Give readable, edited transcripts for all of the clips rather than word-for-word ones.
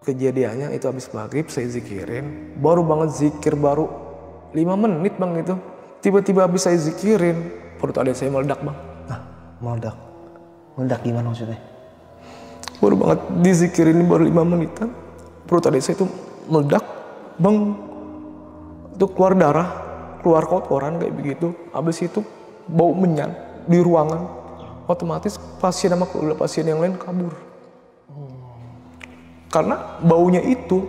kejadiannya itu habis maghrib saya zikirin, baru banget zikir baru 5 menit bang itu. Tiba-tiba habis saya zikirin, perut adik saya meledak bang. Ah, meledak? Meledak gimana maksudnya? Baru banget dizikirin baru 5 menitan, perut adik saya itu meledak bang. Itu keluar darah, keluar kotoran kayak begitu. Habis itu bau menyan di ruangan. Otomatis pasien sama pasien yang lain kabur. Karena baunya itu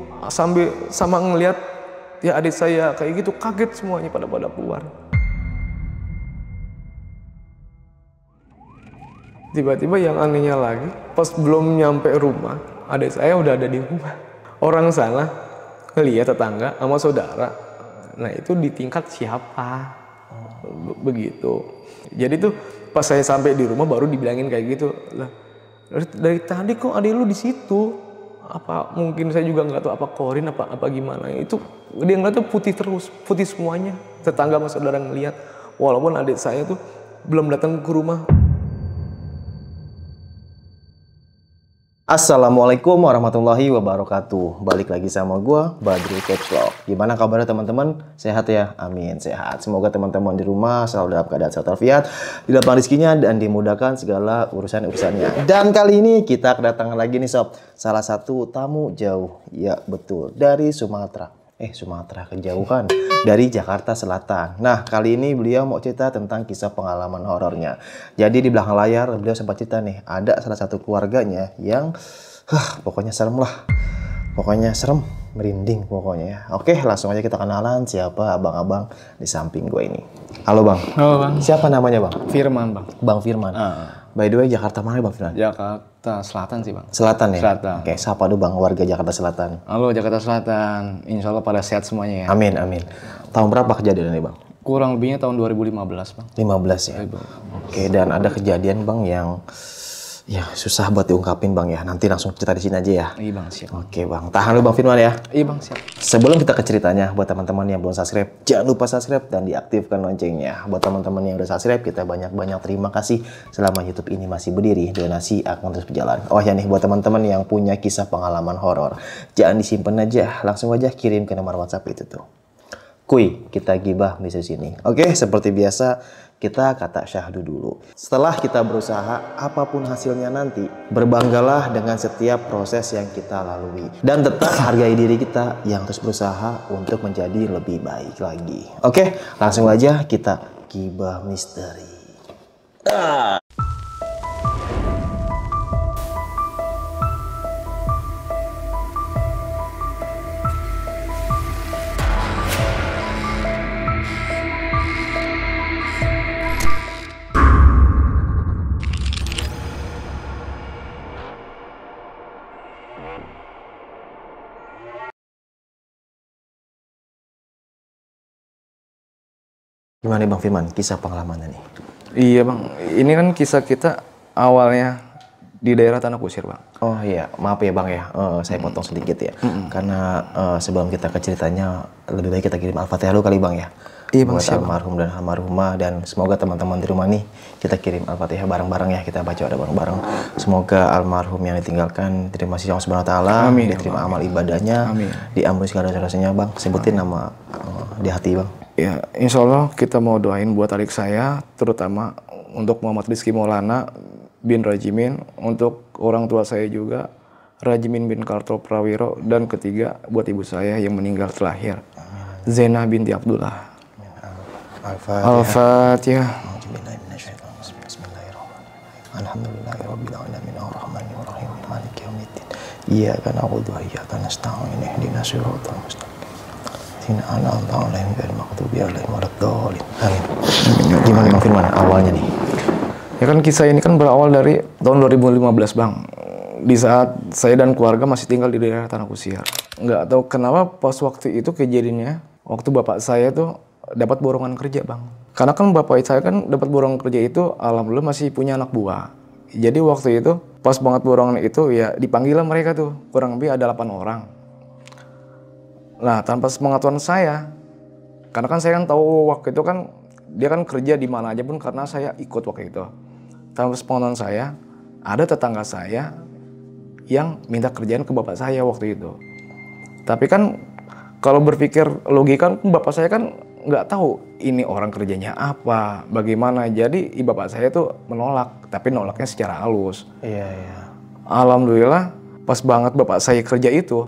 sama ngelihat ya adik saya kayak gitu, kaget semuanya pada keluar. Tiba-tiba yang anehnya lagi, pas belum nyampe rumah, adik saya udah ada di rumah. Orang sana ngelihat tetangga sama saudara. Nah itu di tingkat siapa? Begitu. Jadi tuh pas saya sampai di rumah baru dibilangin kayak gitu. Lah dari tadi kok adik lu di situ? Apa mungkin saya juga nggak tahu apa korin apa gimana. Itu dia ngeliat tuh putih terus, putih semuanya. Tetangga sama saudara ngelihat. Walaupun adik saya tuh belum datang ke rumah. Assalamualaikum warahmatullahi wabarakatuh. Balik lagi sama gue, Badrul Kepslog. Gimana kabarnya teman-teman? Sehat ya? Amin, sehat. Semoga teman-teman di rumah selalu dalam keadaan sehat walafiat, dilapang rezekinya dan dimudahkan segala urusan-urusannya. Dan kali ini kita kedatangan lagi nih sob, salah satu tamu jauh, ya betul, dari Sumatera. Sumatera kejauhan, dari Jakarta Selatan. Nah, kali ini beliau mau cerita tentang kisah pengalaman horornya. Jadi di belakang layar beliau sempat cerita nih, ada salah satu keluarganya yang pokoknya serem lah. Pokoknya serem, merinding pokoknya ya. Oke, langsung aja kita kenalan siapa abang-abang di samping gue ini. Halo bang. Halo bang. Siapa namanya bang? Firman bang. Bang Firman. By the way, Jakarta mana bang Firman? Jakarta Selatan sih bang. Selatan ya? Selatan. Oke, sapa dulu bang warga Jakarta Selatan. Halo Jakarta Selatan, insya Allah pada sehat semuanya ya. Amin, amin. Tahun berapa kejadian ini bang? Kurang lebihnya tahun 2015 bang. 15 ya? Oke, dan ada kejadian bang yang ya susah buat diungkapin bang ya. Nanti langsung cerita di sini aja ya. Iya bang, siap. Oke bang, tahan dulu bang Firman ya. Iya bang, siap. Sebelum kita ke ceritanya, buat teman-teman yang belum subscribe, jangan lupa subscribe dan diaktifkan loncengnya. Buat teman-teman yang udah subscribe, kita banyak-banyak terima kasih selama YouTube ini masih berdiri. Donasi akan terus berjalan. Oh ya nih, buat teman-teman yang punya kisah pengalaman horor, jangan disimpan aja, langsung aja kirim ke nomor WhatsApp itu tuh. Kuy, kita gibah di sini. Oke, seperti biasa kita kata syahdu dulu. Setelah kita berusaha, apapun hasilnya nanti, berbanggalah dengan setiap proses yang kita lalui. Dan tetap hargai diri kita yang terus berusaha untuk menjadi lebih baik lagi. Oke, langsung aja kita gibah misteri. Gimana nih Bang Firman, kisah pengalamannya nih? Iya bang, ini kan kisah kita awalnya di daerah Tanah Kusir bang. Oh iya, maaf ya Bang ya, saya potong sedikit ya. Karena sebelum kita ke ceritanya, lebih baik kita kirim Al-Fatihah dulu kali Bang ya. Iya bang, buat siap. almarhum dan almarhumah, dan semoga teman-teman di rumah nih kita kirim Al-Fatihah bareng-bareng ya, kita baca ada bareng-bareng. Semoga almarhum yang ditinggalkan diterima sisi Allah Subhanahu wa taala, diterima amal ibadahnya, diampuni segala dosanya Bang. Sebutin nama di hati Bang. Ya, insya Allah kita mau doain buat adik saya, terutama untuk Muhammad Rizky Maulana bin Rajimin, untuk orang tua saya juga, Rajimin bin Karto Prawiro, dan ketiga buat ibu saya yang meninggal terlahir, Zena binti Abdullah. Al-Fatihah. Alhamdulillahirrahmanirrahim. Ar-Rahmanirrahim. Maliki yaumiddin. Iyyaka na'budu wa iyyaka nasta'in. Ihdinas siratal mustaqim. Amin. Gimana Bang Firman awalnya nih? Ya kan kisah ini kan berawal dari tahun 2015 bang. Di saat saya dan keluarga masih tinggal di daerah Tanah Kusir. Nggak tahu kenapa pas waktu itu kejadiannya, waktu bapak saya tuh dapat borongan kerja bang. Karena kan bapak saya kan dapat borongan kerja itu, alhamdulillah masih punya anak buah. Jadi waktu itu pas banget borongan itu ya dipanggil mereka tuh, kurang lebih ada 8 orang. Nah, tanpa sepengetahuan saya, karena kan saya kan tahu waktu itu kan dia kan kerja di mana aja pun karena saya ikut waktu itu. Tanpa sepengetahuan saya, ada tetangga saya yang minta kerjaan ke bapak saya waktu itu. Tapi kan kalau berpikir logika, bapak saya kan nggak tahu ini orang kerjanya apa, bagaimana. Jadi bapak saya tuh menolak, tapi nolaknya secara halus. Iya, iya. Alhamdulillah pas banget bapak saya kerja itu,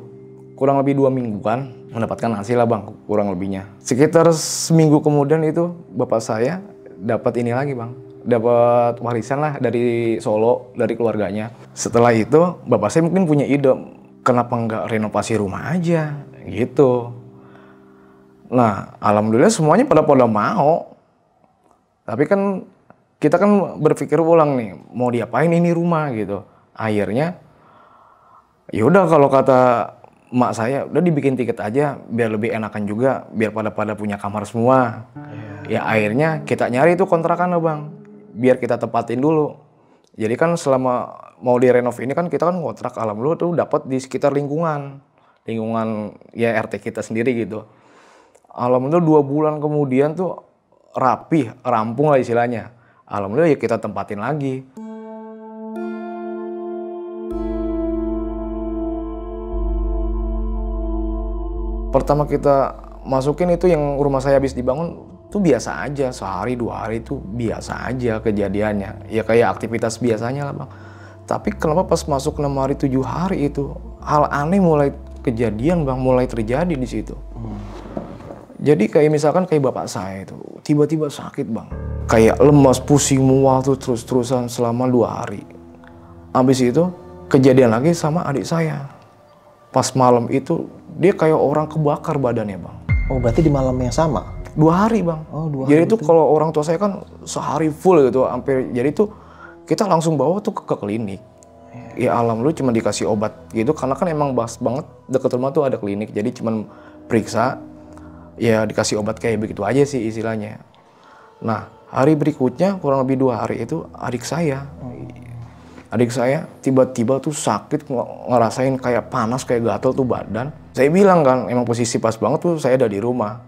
kurang lebih 2 mingguan mendapatkan hasil lah bang, kurang lebihnya. Sekitar seminggu kemudian itu bapak saya dapat ini lagi bang, dapat warisan lah dari Solo, dari keluarganya. Setelah itu bapak saya mungkin punya ide, kenapa nggak renovasi rumah aja gitu. Nah, alhamdulillah semuanya pada mau. Tapi kan kita kan berpikir ulang nih, mau diapain ini rumah gitu. Akhirnya, yaudah kalau kata emak saya, udah dibikin tiket aja biar lebih enakan juga, biar pada punya kamar semua. Ya akhirnya kita nyari itu kontrakan loh bang, biar kita tempatin dulu. Jadi kan selama mau direnov ini kan kita kan kontrak, alhamdulillah tuh dapat di sekitar lingkungan ya RT kita sendiri gitu. Alhamdulillah 2 bulan kemudian tuh rapih, rampung lah istilahnya. Alhamdulillah ya kita tempatin lagi. Pertama kita masukin itu yang rumah saya habis dibangun tuh biasa aja, sehari 2 hari tuh biasa aja kejadiannya. Ya kayak aktivitas biasanya lah bang. Tapi kenapa pas masuk 6 hari 7 hari itu hal aneh mulai kejadian bang, mulai terjadi di situ. Jadi kayak misalkan kayak bapak saya itu tiba-tiba sakit bang, kayak lemas, pusing, mual tuh terus-terusan selama 2 hari. Habis itu kejadian lagi sama adik saya. Pas malam itu dia kayak orang kebakar badannya bang. Oh berarti di malam yang sama? 2 hari bang. Oh 2 hari. Jadi itu kalau orang tua saya kan sehari full gitu, hampir. Jadi tuh kita langsung bawa tuh ke klinik. Ya alhamdulillah cuma dikasih obat gitu, karena kan emang pas banget deket rumah tuh ada klinik. Jadi cuma periksa, ya dikasih obat kayak begitu aja sih istilahnya. Nah hari berikutnya kurang lebih 2 hari itu adik saya tiba-tiba tuh sakit, ngerasain kayak panas, kayak gatel tuh badan. Saya bilang kan emang posisi pas banget tuh saya ada di rumah.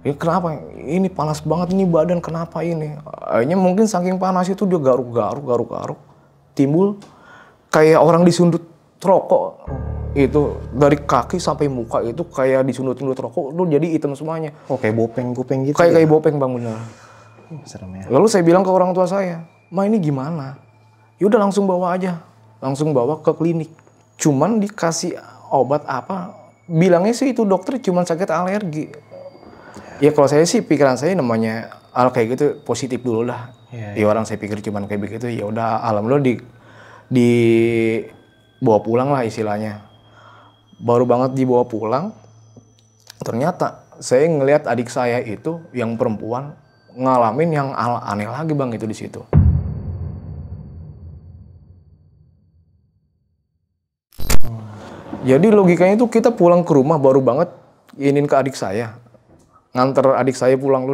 Ini kenapa? Ini panas banget ini badan, kenapa ini? Akhirnya mungkin saking panas itu dia garuk-garuk, timbul kayak orang disundut rokok. Itu dari kaki sampai muka itu kayak disundut-sundut rokok, itu jadi hitam semuanya. Oh kayak bopeng-bopeng gitu. Kayak bopeng bang, bener. Serem ya. Lalu saya bilang ke orang tua saya, "Ma ini gimana?" Yaudah langsung bawa aja, langsung bawa ke klinik. Cuman dikasih obat apa? Bilangnya sih itu dokter cuman sakit alergi. Ya kalau saya sih pikiran saya namanya kayak gitu positif dulu lah. Ya orang saya pikir cuman kayak begitu, ya udah alhamdulillah dibawa pulang lah istilahnya. Baru banget dibawa pulang, ternyata saya ngelihat adik saya itu yang perempuan ngalamin yang aneh lagi bang itu di situ. Jadi logikanya itu kita pulang ke rumah baru banget ingin ke adik saya, nganter adik saya pulang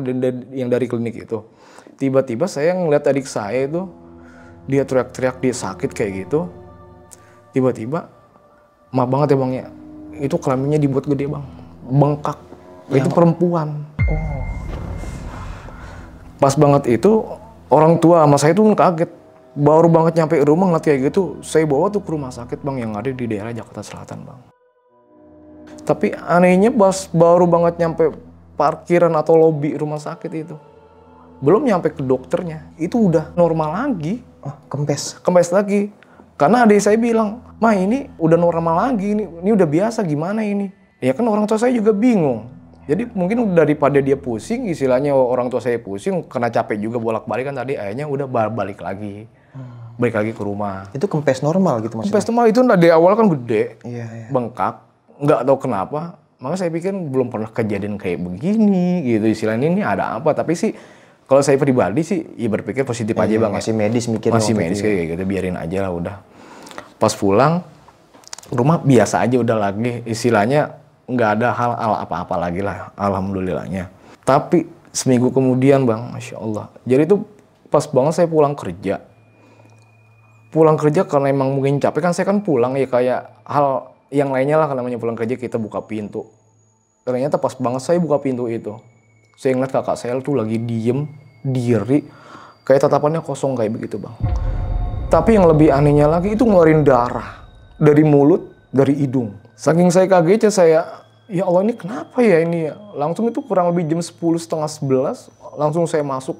yang dari klinik itu. Tiba-tiba saya ngeliat adik saya itu dia teriak-teriak, dia sakit kayak gitu. Tiba-tiba, maaf banget ya bang ya, itu kelaminnya dibuat gede bang, bengkak. Itu perempuan. Oh. Pas banget itu orang tua sama saya tuh kaget. Baru banget nyampe rumah ngeliat kayak gitu, saya bawa tuh ke rumah sakit bang yang ada di daerah Jakarta Selatan bang. Tapi anehnya pas baru banget nyampe parkiran atau lobi rumah sakit itu, belum nyampe ke dokternya, itu udah normal lagi. Oh, kempes lagi. Karena adik saya bilang, "Ma ini udah normal lagi, ini udah biasa, gimana ini?" Ya kan orang tua saya juga bingung. Jadi mungkin daripada dia pusing, istilahnya orang tua saya pusing, karena capek juga bolak-balik kan tadi, akhirnya udah balik lagi ke rumah. Itu kempes normal gitu maksudnya? Kempes normal itu dari awal kan gede, iya. bengkak, nggak tahu kenapa. Makanya saya pikir belum pernah kejadian kayak begini gitu, istilahnya ini ada apa. Tapi sih kalau saya pribadi sih ya berpikir positif aja bang. Masih medis mikirnya. Masih medis kayak gitu, biarin aja lah udah. Pas pulang rumah biasa aja udah lagi, istilahnya nggak ada hal apa-apa lagi lah, alhamdulillahnya. Tapi seminggu kemudian bang, Masya Allah. Jadi itu pas banget saya pulang kerja karena emang mungkin capek kan, saya kan pulang ya kayak hal yang lainnya lah, namanya pulang kerja kita buka pintu. Ternyata pas banget saya buka pintu itu, saya ngeliat kakak saya tuh lagi diem, diri, kayak tatapannya kosong kayak begitu bang. Tapi yang lebih anehnya lagi itu ngeluarin darah dari mulut, dari hidung. Saking saya kagetnya ya Allah ini kenapa ya ini ya. Langsung itu kurang lebih jam 10, setengah 11, langsung saya masuk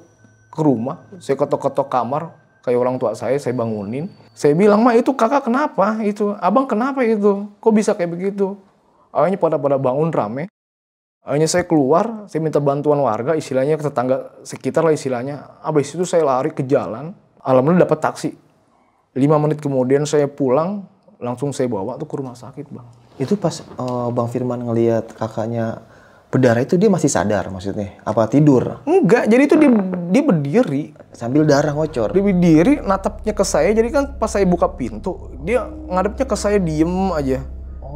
ke rumah. Saya ketok-ketok kamar, kayak orang tua saya bangunin. Saya bilang, "Ma, itu kakak kenapa? Itu abang kenapa itu? Kok bisa kayak begitu?" Akhirnya pada bangun rame. Akhirnya saya keluar, saya minta bantuan warga, istilahnya ke tetangga sekitar lah istilahnya. Habis itu saya lari ke jalan, alhamdulillah dapat taksi. 5 menit kemudian saya pulang, langsung saya bawa tuh ke rumah sakit, Bang. Itu pas Bang Firman ngelihat kakaknya berdarah itu dia masih sadar maksudnya? Apa tidur? Enggak, jadi itu dia berdiri. Sambil darah ngocor? Dia berdiri, natapnya ke saya, jadi kan pas saya buka pintu, dia ngadepnya ke saya diem aja.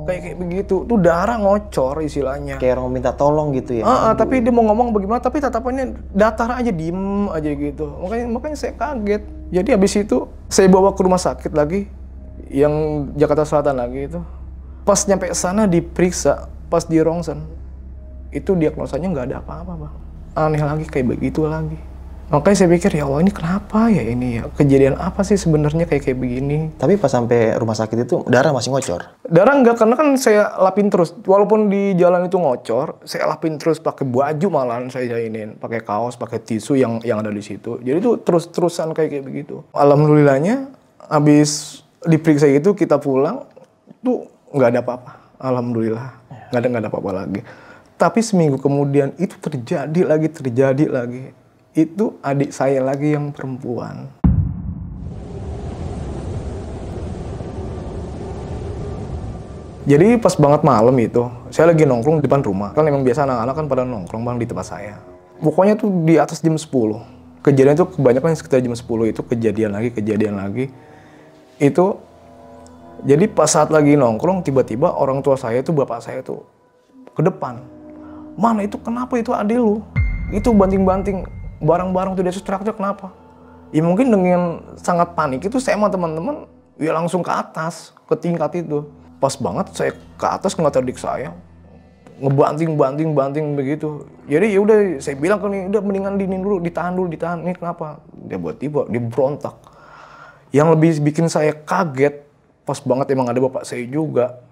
Kayak begitu, tuh darah ngocor istilahnya. Kayak orang minta tolong gitu ya? Tapi dia mau ngomong bagaimana, tapi tatapannya datar aja, diem aja gitu. Makanya saya kaget. Jadi habis itu saya bawa ke rumah sakit lagi, yang Jakarta Selatan lagi itu. Pas nyampe sana diperiksa, pas di rongsen, itu diagnosanya nggak ada apa-apa, Bang. Aneh lagi, kayak begitu lagi. Makanya saya pikir, ya Allah ini kenapa ya ini ya? Kejadian apa sih sebenarnya kayak begini? Tapi pas sampai rumah sakit itu darah masih ngocor? Darah enggak, karena kan saya lapin terus. Walaupun di jalan itu ngocor, saya lapin terus pakai baju malahan saya jainin, pakai kaos, pakai tisu yang ada di situ. Jadi itu terus-terusan kayak begitu. Alhamdulillahnya, habis diperiksa itu kita pulang, tuh nggak ada apa-apa. Alhamdulillah, nggak ada apa-apa lagi. Tapi seminggu kemudian itu terjadi lagi. Itu adik saya lagi yang perempuan. Jadi pas banget malam itu, saya lagi nongkrong di depan rumah. Kan emang biasa anak-anak kan pada nongkrong, Bang, di tempat saya. Pokoknya tuh di atas jam 10. Kejadian itu kebanyakan sekitar jam 10 itu kejadian lagi. Itu, jadi pas saat lagi nongkrong, tiba-tiba orang tua saya tuh, bapak saya tuh ke depan. "Mana itu kenapa itu adik lu? Itu banting-banting barang-barang tuh dia teriak-teriak kenapa?" Ya mungkin dengan sangat panik itu saya sama teman-teman ya langsung ke atas, ke tingkat itu. Pas banget saya ke atas ngeliat adik saya ngebanting begitu. Jadi ya udah saya bilang ke nih, udah mendingan ditahan dulu. Ini kenapa? Dia tiba dia berontak. Yang lebih bikin saya kaget, pas banget emang ada bapak saya juga.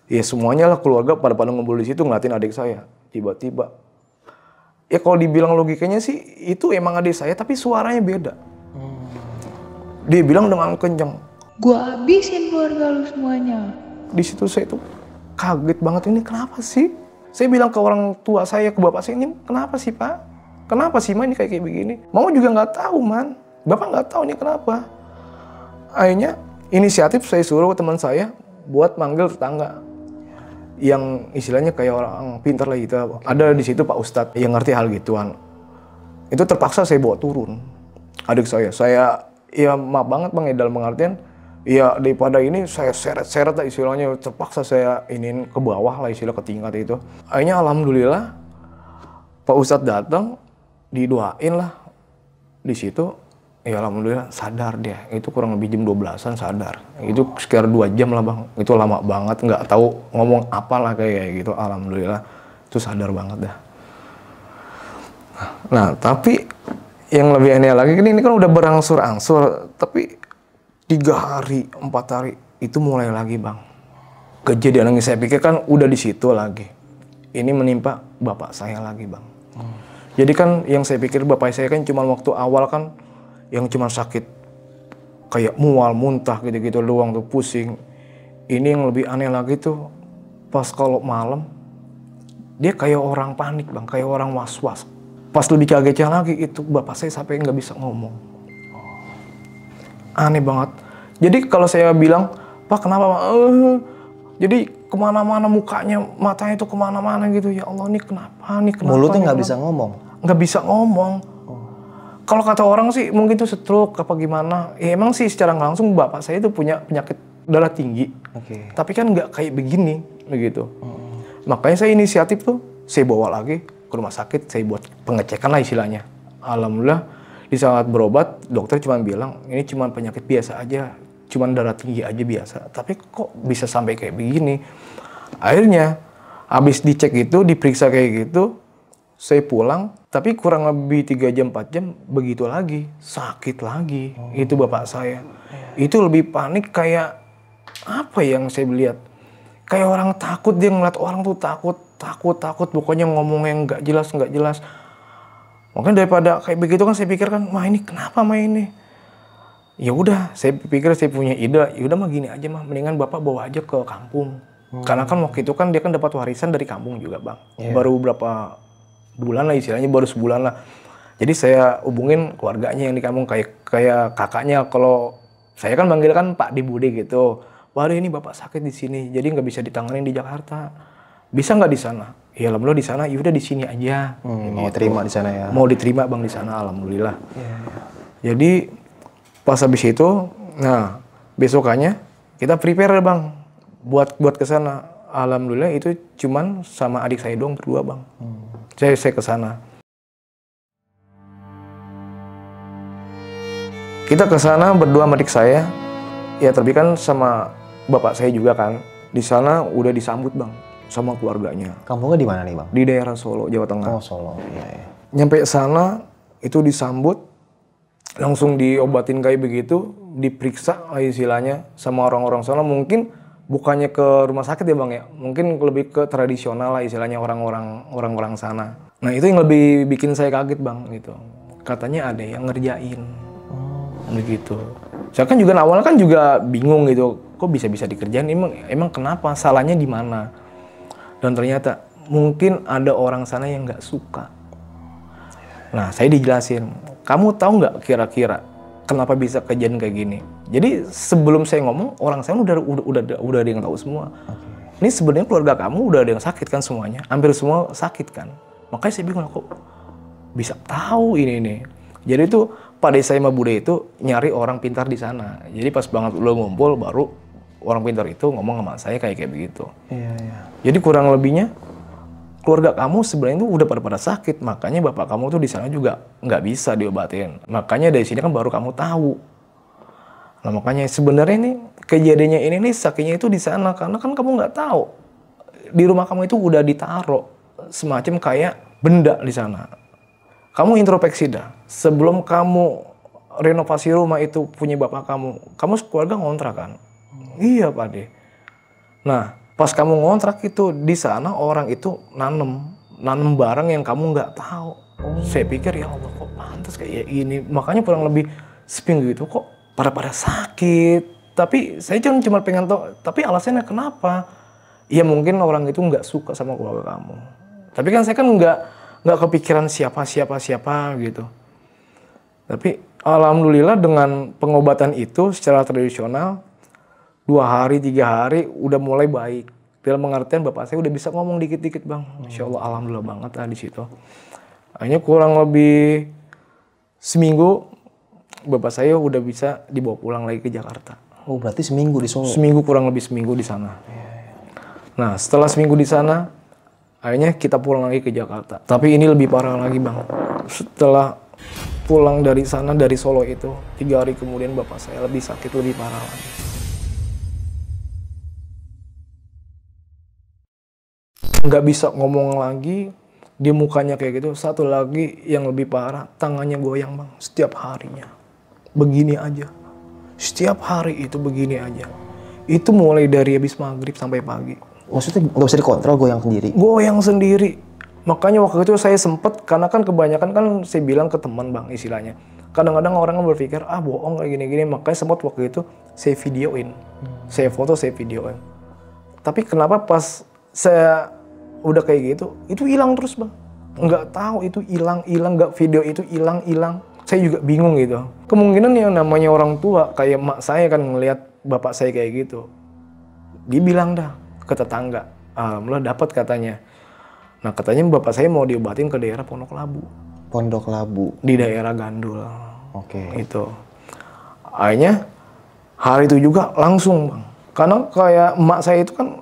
Ya semuanya lah keluarga pada ngumpul di situ ngeliatin adik saya. Tiba-tiba ya kalau dibilang logikanya sih itu emang adik saya tapi suaranya beda. Dia bilang dengan kenceng, "Gua habisin keluarga lu semuanya." Di situ saya tuh kaget banget, ini kenapa sih? Saya bilang ke orang tua saya, ke bapak saya, "Ini kenapa sih, Pak? Kenapa sih, Ma, ini kayak begini?" Mama juga nggak tahu, Man. Bapak nggak tahu ini kenapa. Akhirnya inisiatif saya suruh teman saya buat manggil tetangga yang istilahnya kayak orang pintar lah gitu. Ada di situ Pak Ustadz yang ngerti hal gituan. Itu terpaksa saya bawa turun adik saya. Saya ya maaf banget, Bang, ya, dalam pengertian ya daripada ini saya seret-seret lah istilahnya, terpaksa saya iniin ke bawah lah istilah, ke tingkat itu. Akhirnya alhamdulillah Pak Ustadz datang, didoain lah di situ. Ya alhamdulillah sadar dia. Itu kurang lebih jam 12-an sadar. Itu sekitar 2 jam lah, Bang. Itu lama banget, nggak tahu ngomong apa lah kayak gitu. Alhamdulillah itu sadar banget dah. Nah tapi yang lebih aneh lagi ini kan udah berangsur-angsur, tapi 3 hari, 4 hari itu mulai lagi, Bang. Kejadian yang saya pikir kan udah di situ lagi. Ini menimpa bapak saya lagi, Bang. Jadi kan yang saya pikir bapak saya kan cuma waktu awal kan yang cuma sakit kayak mual, muntah gitu-gitu doang tuh, pusing. Ini yang lebih aneh lagi tuh pas kalau malam dia kayak orang panik, Bang, kayak orang was-was. Pas lebih kagetnya lagi itu bapak saya sampai nggak bisa ngomong. Aneh banget. Jadi kalau saya bilang, "Pak, kenapa?" Jadi kemana-mana mukanya, matanya itu kemana-mana gitu. Ya Allah, ini kenapa? Mulutnya nggak bisa ngomong? Nggak bisa ngomong. Kalau kata orang sih mungkin itu stroke apa gimana. Ya emang sih secara langsung bapak saya itu punya penyakit darah tinggi. Tapi kan nggak kayak begini begitu. Makanya saya inisiatif tuh, saya bawa lagi ke rumah sakit, saya buat pengecekan lah istilahnya. Alhamdulillah di saat berobat dokter cuma bilang ini cuma penyakit biasa aja, cuma darah tinggi aja biasa. Tapi kok bisa sampai kayak begini? Akhirnya habis dicek itu, diperiksa kayak gitu, saya pulang. Tapi kurang lebih 3 jam 4 jam begitu lagi, sakit lagi. Itu bapak saya. Itu lebih panik kayak apa yang saya lihat? Kayak orang takut, dia ngeliat orang tuh takut, pokoknya ngomongnya nggak jelas. Makanya daripada kayak begitu kan saya pikir kan, mah ini kenapa mah ini? Ya udah, saya pikir saya punya ide, ya udah mah gini aja mah, mendingan Bapak bawa aja ke kampung. Karena kan waktu itu kan dia kan dapat warisan dari kampung juga, Bang. Baru berapa bulan lah istilahnya, baru sebulan lah. Jadi saya hubungin keluarganya yang di kampung, kayak kakaknya. Kalau saya kan manggil kan Pak di Bude gitu. Waduh ini Bapak sakit di sini, jadi nggak bisa ditangani di Jakarta. Bisa nggak di sana? Ya alhamdulillah di sana, yaudah di sini aja. Mau terima di sana ya? Mau diterima Bang di sana, alhamdulillah. Jadi pas habis itu, nah besokannya kita prepare Bang buat ke sana. Alhamdulillah itu cuman sama adik saya doang berdua Bang. Saya ke sana. Kita ke sana berdua sama adik saya. Ya tapi kan sama bapak saya juga kan. Di sana udah disambut Bang sama keluarganya. Kampungnya di mana nih Bang? Di daerah Solo, Jawa Tengah. Oh Solo, iya. Nyampe sana itu disambut, langsung diobatin kayak begitu, diperiksa istilahnya sama orang-orang sana. Mungkin bukannya ke rumah sakit ya Bang ya, mungkin lebih ke tradisional lah istilahnya orang-orang sana. Nah itu yang lebih bikin saya kaget Bang gitu. Katanya ada yang ngerjain, begitu. Saya kan juga awalnya kan juga bingung gitu, kok bisa dikerjain? Emang kenapa? Salahnya di mana? Dan ternyata mungkin ada orang sana yang nggak suka. Nah saya dijelasin, kamu tahu nggak kira-kira kenapa bisa kejadian kayak gini? Jadi sebelum saya ngomong, orang saya udah ada yang tahu semua. Ini sebenarnya keluarga kamu udah ada yang sakit kan semuanya, hampir semua sakit kan. Makanya saya bingung kok bisa tahu ini. Jadi itu Pak Desa sama Bude itu nyari orang pintar di sana. Jadi pas banget udah ngumpul baru orang pintar itu ngomong sama saya kayak begitu. Iya. Jadi kurang lebihnya keluarga kamu sebenarnya itu udah pada sakit, makanya bapak kamu tuh di sana juga nggak bisa diobatin. Makanya dari sini kan baru kamu tahu. Nah makanya sebenarnya ini kejadiannya ini nih sakitnya itu di sana karena kan kamu nggak tahu di rumah kamu itu udah ditaruh semacam kayak benda di sana. Kamu introspeksi dah. Sebelum kamu renovasi rumah itu punya bapak kamu keluarga ngontrak kan? Iya Pak De. Nah pas kamu ngontrak itu di sana orang itu nanem barang yang kamu nggak tahu. Saya pikir ya Allah kok pantas kayak gini. Makanya kurang lebih seminggu itu kok pada sakit. Tapi saya cuma pengen tahu. Tapi alasannya kenapa? Ya mungkin orang itu nggak suka sama keluarga kamu. Tapi kan saya kan nggak kepikiran siapa gitu. Tapi alhamdulillah dengan pengobatan itu secara tradisional 2 hari 3 hari udah mulai baik. Dalam pengertian bapak saya udah bisa ngomong dikit-dikit Bang. Insya Allah alhamdulillah banget lah di situ. Akhirnya kurang lebih seminggu bapak saya udah bisa dibawa pulang lagi ke Jakarta. Oh berarti seminggu di Solo? Kurang lebih seminggu di sana. Nah setelah seminggu di sana, akhirnya kita pulang lagi ke Jakarta. Tapi ini lebih parah lagi Bang. Setelah pulang dari sana, dari Solo itu, 3 hari kemudian bapak saya lebih sakit, lebih parah lagi. Nggak bisa ngomong lagi, dia mukanya kayak gitu. Satu lagi yang lebih parah, tangannya goyang Bang, setiap harinya. Begini aja. Setiap hari itu begini aja. Itu mulai dari habis maghrib sampai pagi. Maksudnya nggak bisa dikontrol goyang sendiri? Goyang sendiri. Makanya waktu itu saya sempet, karena kan kebanyakan kan saya bilang ke teman Bang istilahnya. Kadang-kadang orang berpikir, bohong kayak gini-gini. Makanya sempat waktu itu saya videoin. Saya foto, saya videoin. Tapi kenapa pas saya udah kayak gitu, itu hilang terus Bang. Nggak tahu itu hilang, nggak video itu hilang. Saya juga bingung gitu. Kemungkinan yang namanya orang tua, kayak mak saya kan ngelihat bapak saya kayak gitu. Dia bilang dah ke tetangga, alhamdulillah dapat katanya. Nah katanya bapak saya mau diobatin ke daerah Pondok Labu. Pondok Labu? Di daerah Gandul. Oke. Itu. Akhirnya hari itu juga langsung Bang. Karena kayak emak saya itu kan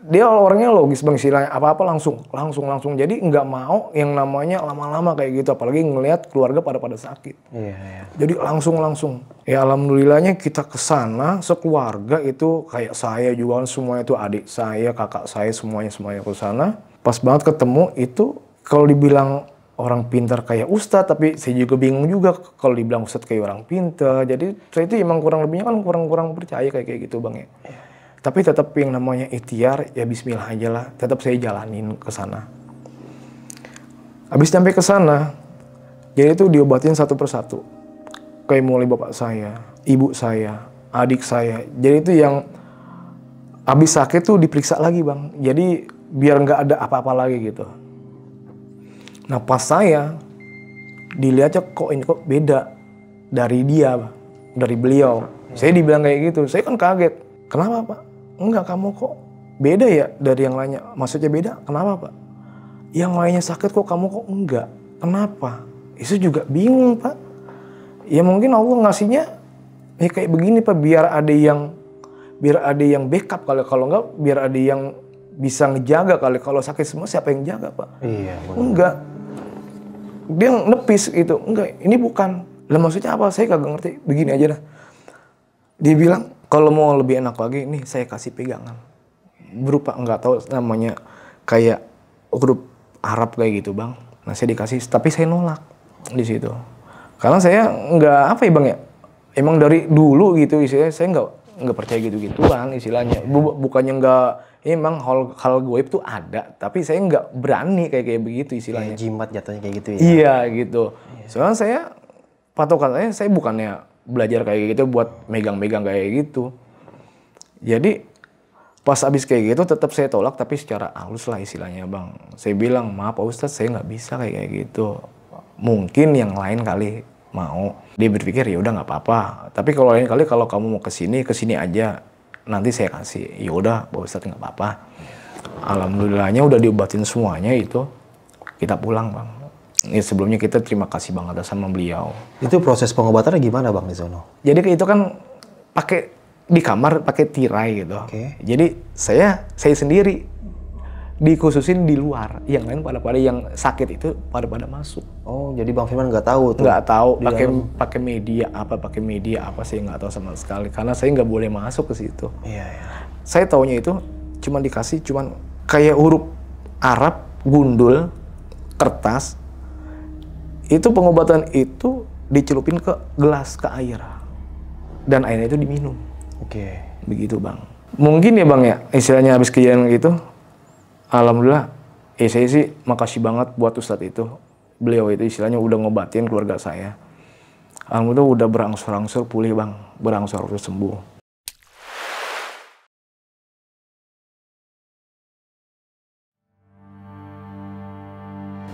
dia orangnya logis Bang istilahnya, apa-apa langsung. Jadi nggak mau yang namanya lama-lama kayak gitu, apalagi ngelihat keluarga pada sakit. Iya. Jadi langsung. Ya alhamdulillahnya kita kesana sekeluarga itu kayak saya juga semua itu adik saya, kakak saya semuanya ke sana. Pas banget ketemu itu kalau dibilang orang pintar kayak ustadz, tapi saya juga bingung juga kalau dibilang ustadz kayak orang pintar. Jadi saya itu emang kurang lebihnya kan kurang percaya kayak gitu bang ya. Tapi tetap yang namanya ikhtiar ya bismillah aja lah. Tetap saya jalanin ke sana. Habis sampai ke sana, jadi itu diobatin satu persatu. Kayak mulai bapak saya, ibu saya, adik saya. Jadi itu yang habis sakit tuh diperiksa lagi bang. Jadi biar nggak ada apa-apa lagi gitu. Nah pas saya dilihatnya kok ini kok beda dari dia, dari beliau. Saya dibilang kayak gitu, saya kan kaget. Kenapa pak? Enggak, kamu kok beda ya dari yang lainnya. Maksudnya beda, kenapa pak? Yang lainnya sakit kok kamu kok enggak? Kenapa? Itu juga bingung pak. Ya mungkin Allah ngasihnya ya kayak begini pak, biar ada yang backup kali. Kalau enggak biar ada yang bisa ngejaga kali. Kalau sakit semua siapa yang jaga pak? Iya. Bener. Enggak. Dia nepis gitu. Enggak, ini bukan. Lah maksudnya apa? Saya kagak ngerti. Begini aja dah. Dia bilang, kalau mau lebih enak lagi, nih saya kasih pegangan. Berupa, nggak tahu namanya, kayak huruf Arab kayak gitu bang. Nah saya dikasih, tapi saya nolak di situ. Karena saya nggak, apa ya bang ya, emang dari dulu gitu istilahnya, saya nggak percaya gitu-gituan istilahnya. Bukannya nggak, emang hal gaib tuh ada, tapi saya nggak berani kayak begitu istilahnya. Jimat jatuhnya kayak gitu ya? Iya gitu. Soalnya saya, patokan saya bukannya belajar kayak gitu buat megang-megang kayak gitu. Jadi pas abis kayak gitu tetap saya tolak, tapi secara halus lah istilahnya bang. Saya bilang, maaf Pak Ustadz, saya nggak bisa kayak gitu. Mungkin yang lain kali mau. Dia berpikir ya udah nggak apa-apa. Tapi kalau lain kali kalau kamu mau kesini aja. Nanti saya kasih. Ya udah Pak Ustadz, nggak apa-apa. Alhamdulillahnya udah diobatin semuanya itu. Kita pulang bang. Ini sebelumnya kita terima kasih banget sama beliau. Itu proses pengobatannya gimana bang di sono? Jadi itu kan pakai di kamar pakai tirai gitu. Okay. Jadi saya sendiri dikhususin di luar. Yang lain pada yang sakit itu pada masuk. Oh, jadi Bang Firman nggak tahu tuh? Nggak tahu. Pakai media apa saya nggak tahu sama sekali. Karena saya nggak boleh masuk ke situ. Iya. Saya taunya itu cuman dikasih kayak huruf Arab gundul kertas. Itu pengobatan itu dicelupin ke gelas, ke air. Dan airnya itu diminum. Oke. Begitu bang. Mungkin ya bang ya, istilahnya habis kejadian gitu, alhamdulillah, saya sih makasih banget buat Ustadz itu. Beliau itu istilahnya udah ngobatin keluarga saya. Alhamdulillah udah berangsur-angsur pulih bang, berangsur-angsur sembuh.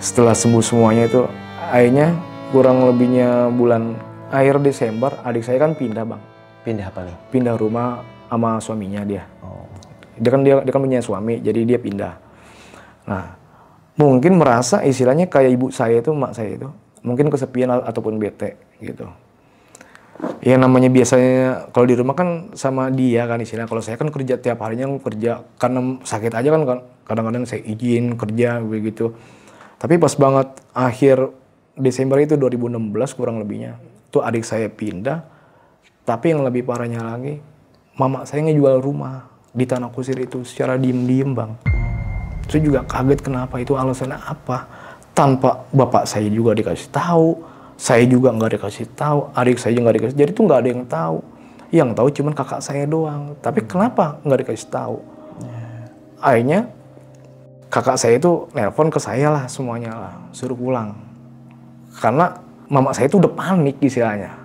Setelah sembuh semuanya itu, akhirnya kurang lebihnya bulan akhir Desember, adik saya kan pindah bang. Pindah apa nih? Pindah rumah sama suaminya dia. Oh. Dia kan punya suami, jadi dia pindah. Nah, mungkin merasa istilahnya kayak ibu saya itu, mak saya itu, mungkin kesepian ataupun bete gitu. Ya namanya biasanya kalau di rumah kan sama dia kan istilahnya. Kalau saya kan kerja tiap harinya kerja, karena sakit aja kan kadang-kadang saya izin kerja begitu. Tapi pas banget akhir Desember itu 2016 kurang lebihnya, tuh adik saya pindah. Tapi yang lebih parahnya lagi, mama saya ngejual rumah di Tanah Kusir itu secara diem-diem bang. Saya juga kaget kenapa, itu alasannya apa. Tanpa bapak saya juga dikasih tahu, saya juga nggak dikasih tahu, adik saya juga nggak dikasih. Jadi tuh nggak ada yang tahu. Yang tahu cuman kakak saya doang. Tapi kenapa nggak dikasih tahu? Akhirnya kakak saya itu nelpon ke saya lah semuanya lah, suruh pulang. Karena mama saya itu udah panik istilahnya.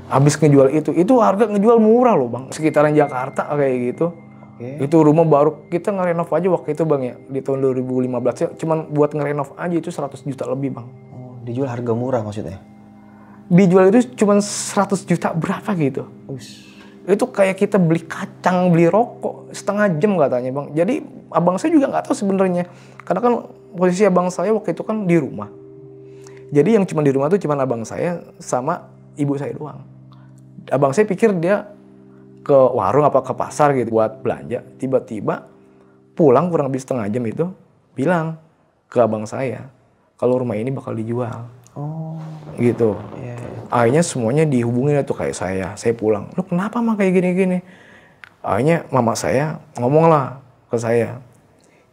Habis ngejual itu harga ngejual murah loh bang. Sekitaran Jakarta kayak gitu. Okay. Itu rumah baru kita ngerenov aja waktu itu bang ya. Di tahun 2015 ya, cuman buat ngerenov aja itu 100 juta lebih bang. Oh, dijual harga murah maksudnya? Dijual itu cuman 100 juta berapa gitu. Itu kayak kita beli kacang, beli rokok setengah jam katanya bang. Jadi abang saya juga nggak tahu sebenarnya. Karena kan posisi abang saya waktu itu kan di rumah. Jadi yang cuma di rumah tuh cuma abang saya sama ibu saya doang. Abang saya pikir dia ke warung apa ke pasar gitu buat belanja. Tiba-tiba pulang kurang lebih setengah jam itu bilang ke abang saya kalau rumah ini bakal dijual. Oh, gitu. Yeah. Akhirnya semuanya dihubungin tuh kayak saya pulang. Lu kenapa mah kayak gini-gini? Akhirnya mama saya ngomong lah ke saya,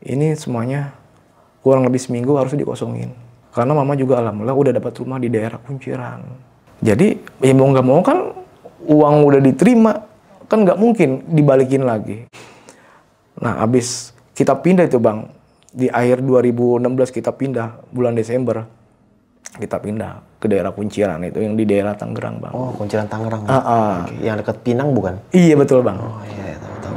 ini semuanya kurang lebih seminggu harus dikosongin. Karena mama juga alhamdulillah udah dapat rumah di daerah Kunciran. Jadi ya mau nggak mau kan uang udah diterima, kan nggak mungkin dibalikin lagi. Nah abis kita pindah itu Bang, di akhir 2016 kita pindah, bulan Desember. Kita pindah ke daerah Kunciran itu yang di daerah Tangerang Bang. Oh, Kunciran Tangerang. Oke. Yang dekat Pinang bukan? Iya betul Bang. Oh iya, tahu.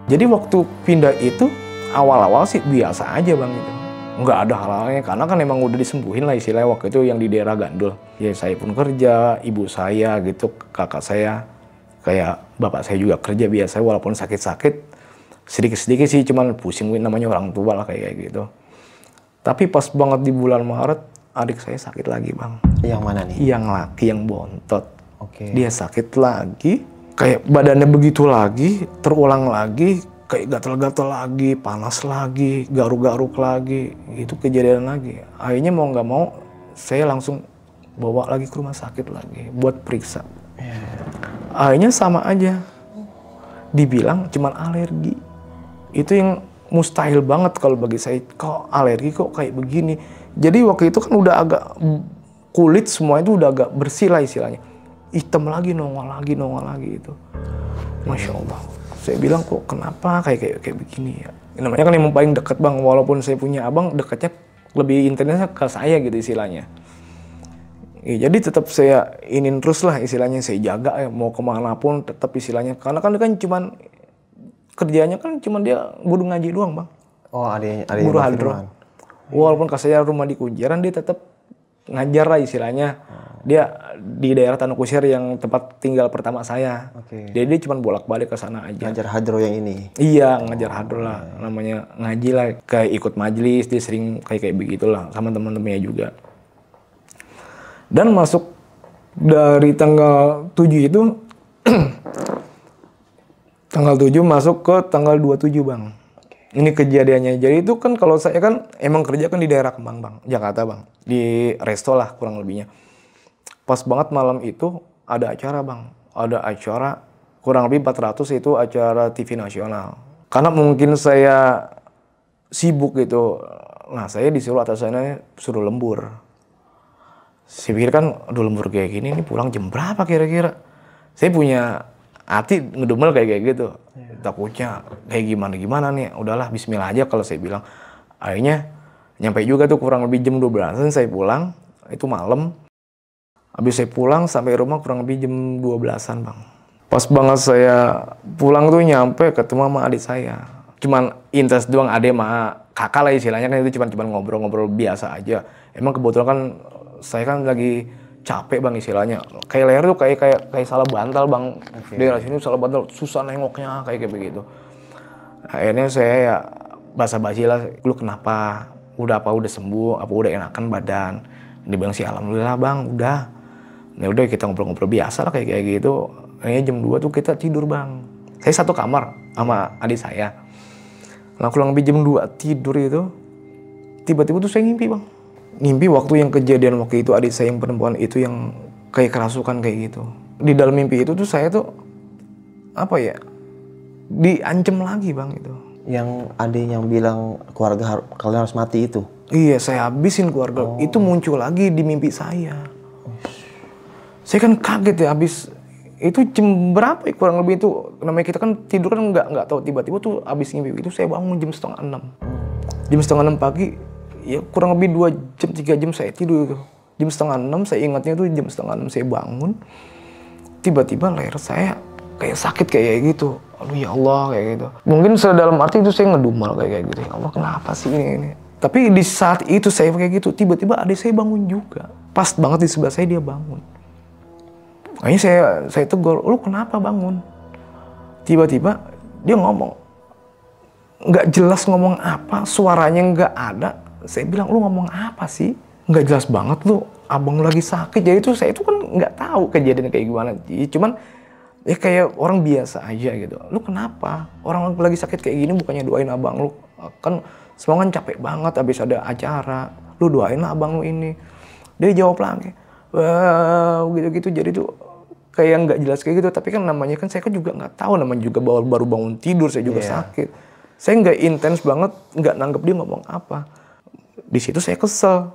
Jadi waktu pindah itu awal-awal sih biasa aja Bang itu. Nggak ada hal-halnya karena kan emang udah disembuhin lah istilahnya waktu itu yang di daerah Gandul. Ya saya pun kerja, ibu saya gitu, kakak saya, kayak bapak saya juga kerja biasa walaupun sakit-sakit. Sedikit-sedikit sih cuman pusing namanya orang tua lah kayak gitu. Tapi pas banget di bulan Maret adik saya sakit lagi Bang. Yang mana nih? Yang laki yang bontot. Oke. Dia sakit lagi, kayak badannya begitu lagi, terulang lagi, kayak gatal-gatal lagi, panas lagi, garuk-garuk lagi, itu kejadian lagi. Akhirnya mau nggak mau, saya langsung bawa lagi ke rumah sakit lagi, buat periksa. Akhirnya sama aja, dibilang cuman alergi. Itu yang mustahil banget kalau bagi saya, kok alergi kok kayak begini. Jadi waktu itu kan udah agak, kulit semua itu udah agak bersih lah istilahnya. Hitam lagi, nongol lagi itu. Masya Allah. Saya bilang kok kenapa kayak begini ya. Namanya kan yang paling dekat Bang, walaupun saya punya abang dekatnya lebih intensnya ke saya gitu istilahnya. Ya, jadi tetap saya inin terus lah istilahnya, saya jaga ya mau kemana pun tetap istilahnya. Karena kan cuman kerjanya kan cuman dia guru ngaji doang Bang. Oh ada guru hadroh. Walaupun saya rumah di Kunciran dia tetap ngajar lah istilahnya. Dia di daerah Tanah Kusir yang tempat tinggal pertama saya. Oke. Jadi dia cuma bolak-balik ke sana aja. Ngajar hadro yang ini. Iya, ngajar hadroh lah. Namanya ngaji lah, kayak ikut majelis, dia sering kayak begitulah sama teman-temannya juga. Dan masuk dari tanggal 7 itu tanggal 7 masuk ke tanggal 27 Bang. Ini kejadiannya. Jadi itu kan kalau saya kan emang kerja kan di daerah Kemang Bang, Jakarta Bang. Di resto lah kurang lebihnya. Pas banget malam itu ada acara Bang. Ada acara kurang lebih 400 itu acara TV nasional. Karena mungkin saya sibuk gitu. Nah saya disuruh atasannya suruh lembur. Saya pikir kan aduh lembur kayak gini ini pulang jam berapa kira-kira. Saya punya hati ngedumel kayak gitu. Takutnya kayak gimana nih. Udahlah bismillah aja kalau saya bilang. Akhirnya nyampe juga tuh kurang lebih jam 12-an saya pulang. Itu malam. Habis saya pulang sampai rumah kurang lebih jam 12-an Bang. Pas banget saya pulang tuh nyampe ketemu sama adik saya. Cuman intens doang adik sama kakak lah istilahnya kan itu cuman ngobrol-ngobrol biasa aja. Emang kebetulan kan saya kan lagi capek Bang istilahnya. Kayak leher tuh kayak salah bantal Bang. Okay. Daerah sini salah bantal, susah nengoknya kayak begitu. Akhirnya saya ya basa-basi lah, lu kenapa? Udah sembuh? Apa udah enakan badan? Dia bilang sih alhamdulillah Bang, udah. Ya udah kita ngobrol-ngobrol biasa lah kayak gitu. Akhirnya jam 2 tuh kita tidur Bang. Saya satu kamar sama adik saya. Nah kurang lebih jam 2 tidur itu, tiba-tiba tuh saya ngimpi Bang. Ngimpi waktu yang kejadian waktu itu adik saya yang perempuan itu yang kayak kerasukan kayak gitu. Di dalam mimpi itu tuh saya tuh apa ya, diancam lagi Bang itu. Yang adik yang bilang keluarga kalian harus mati itu? Iya saya habisin keluarga. Itu muncul lagi di mimpi saya. Saya kan kaget ya habis itu jam berapa ya kurang lebih itu namanya kita kan tidur kan nggak tahu tiba-tiba tuh habis ngimpi itu saya bangun jam 5:30. Jam 5:30 pagi ya kurang lebih 2 jam 3 jam saya tidur itu. Jam 5:30 saya ingatnya tuh jam 5:30 saya bangun. Tiba-tiba leher saya kayak sakit kayak gitu. Aduh ya Allah kayak gitu. Mungkin dalam arti itu saya ngedumel kayak gitu. Ya Allah kenapa sih ini? Tapi di saat itu saya kayak gitu tiba-tiba adik saya bangun juga. Pas banget di sebelah saya dia bangun. Akhirnya saya tegur, lu kenapa bangun? Tiba-tiba dia ngomong, nggak jelas ngomong apa, suaranya nggak ada. Saya bilang, lu ngomong apa sih? Nggak jelas banget lu, abang lagi sakit. Jadi itu saya itu kan nggak tahu kejadiannya kayak gimana. Cuman ya kayak orang biasa aja gitu. Lu kenapa? Orang lagi sakit kayak gini bukannya doain abang lu? Kan semua kan capek banget habis ada acara. Lu doain lah abang lu ini. Dia jawab lagi, wah gitu-gitu. Jadi tuh kayak nggak jelas kayak gitu. Tapi kan namanya kan saya kan juga nggak tahu, namanya juga baru bangun tidur, saya juga sakit. Saya nggak intens banget, nggak nanggep dia ngomong apa. Di situ saya kesel.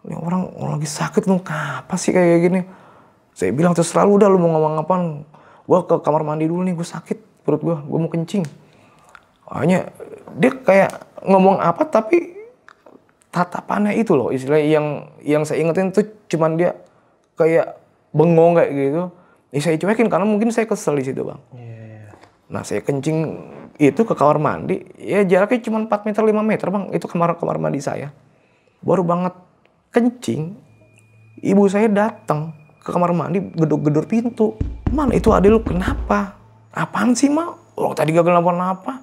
Ini orang lagi sakit lu apa sih kayak gini? Saya bilang terserah lu, udah lu mau ngomong apaan. Gue ke kamar mandi dulu nih, gue sakit perut gue mau kencing. Hanya dia kayak ngomong apa tapi tatapannya itu loh, istilahnya yang saya ingetin tuh cuman dia kayak bengong kayak gitu. Saya cuekin karena mungkin saya kesel di situ bang. Nah saya kencing itu ke kamar mandi, ya jaraknya cuma 4 meter 5 meter bang, itu kamar mandi saya. Baru banget kencing, ibu saya datang ke kamar mandi, gedor-gedor pintu. Man, itu adek lu kenapa? Apaan sih, Ma? Lo tadi gak kenapa-napa.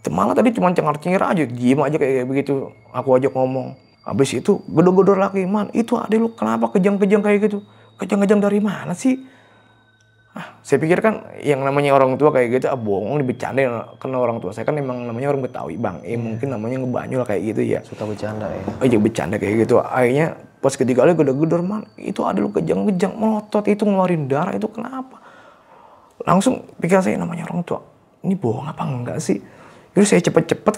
Malah tadi cuma cengar-cengir aja, diem aja kayak begitu. Aku ajak ngomong. Habis itu gedor-gedor lagi, Man, itu adek lu kenapa kejang-kejang kayak gitu? Kejang-kejang dari mana sih? Saya pikir kan yang namanya orang tua kayak gitu, bohong, dibercandain. Karena orang tua saya kan emang namanya orang Betawi, Bang. Mungkin namanya ngebanyol kayak gitu ya. Suka bercanda ya? Aja bercanda kayak gitu. Akhirnya pas ketiga kali gedor-gedor, Man, itu ada lu kejang-kejang, melotot, itu ngeluarin darah, itu kenapa? Langsung pikir saya namanya orang tua, ini bohong apa enggak sih? Jadi saya cepet-cepet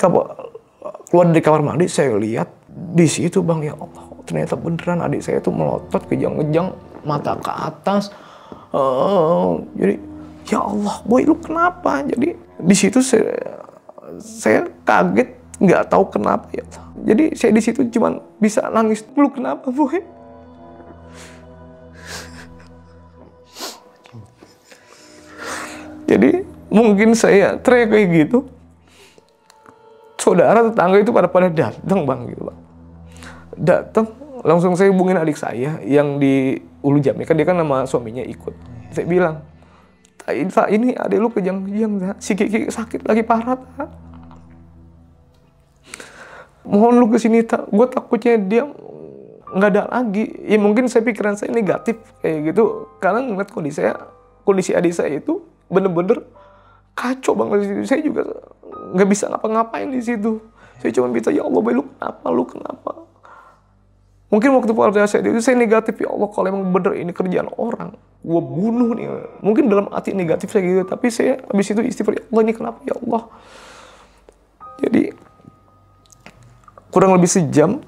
keluar dari kamar mandi, saya lihat di situ bang, ya Allah, ternyata beneran adik saya tuh melotot, kejang-kejang, mata ke atas. Jadi ya Allah, boy lu kenapa? Jadi di situ saya kaget, nggak tahu kenapa ya. Jadi saya di situ cuman bisa nangis. Lu kenapa, boy? Jadi mungkin saya teriak kayak gitu, saudara tetangga itu pada datang bang gitu bang. Datang, langsung saya hubungin adik saya yang di Ulu Jami, kan dia kan nama suaminya ikut. Saya bilang, ini adik lu kejang-kejang, si Kiki sakit lagi parah. Mohon lu kesini, gue takutnya dia nggak ada lagi. Ya mungkin saya pikiran saya negatif kayak gitu, karena ngeliat kondisi adik saya itu bener-bener kacau banget di situ. Saya juga nggak bisa ngapa-ngapain di situ. Saya cuma minta, ya Allah, lu kenapa? Mungkin waktu pada saat itu saya negatif, ya Allah, kalau emang bener ini kerjaan orang, gue bunuh nih. Mungkin dalam hati negatif saya gitu, tapi saya habis itu istighfar, ya Allah, ini kenapa ya Allah? Jadi kurang lebih sejam,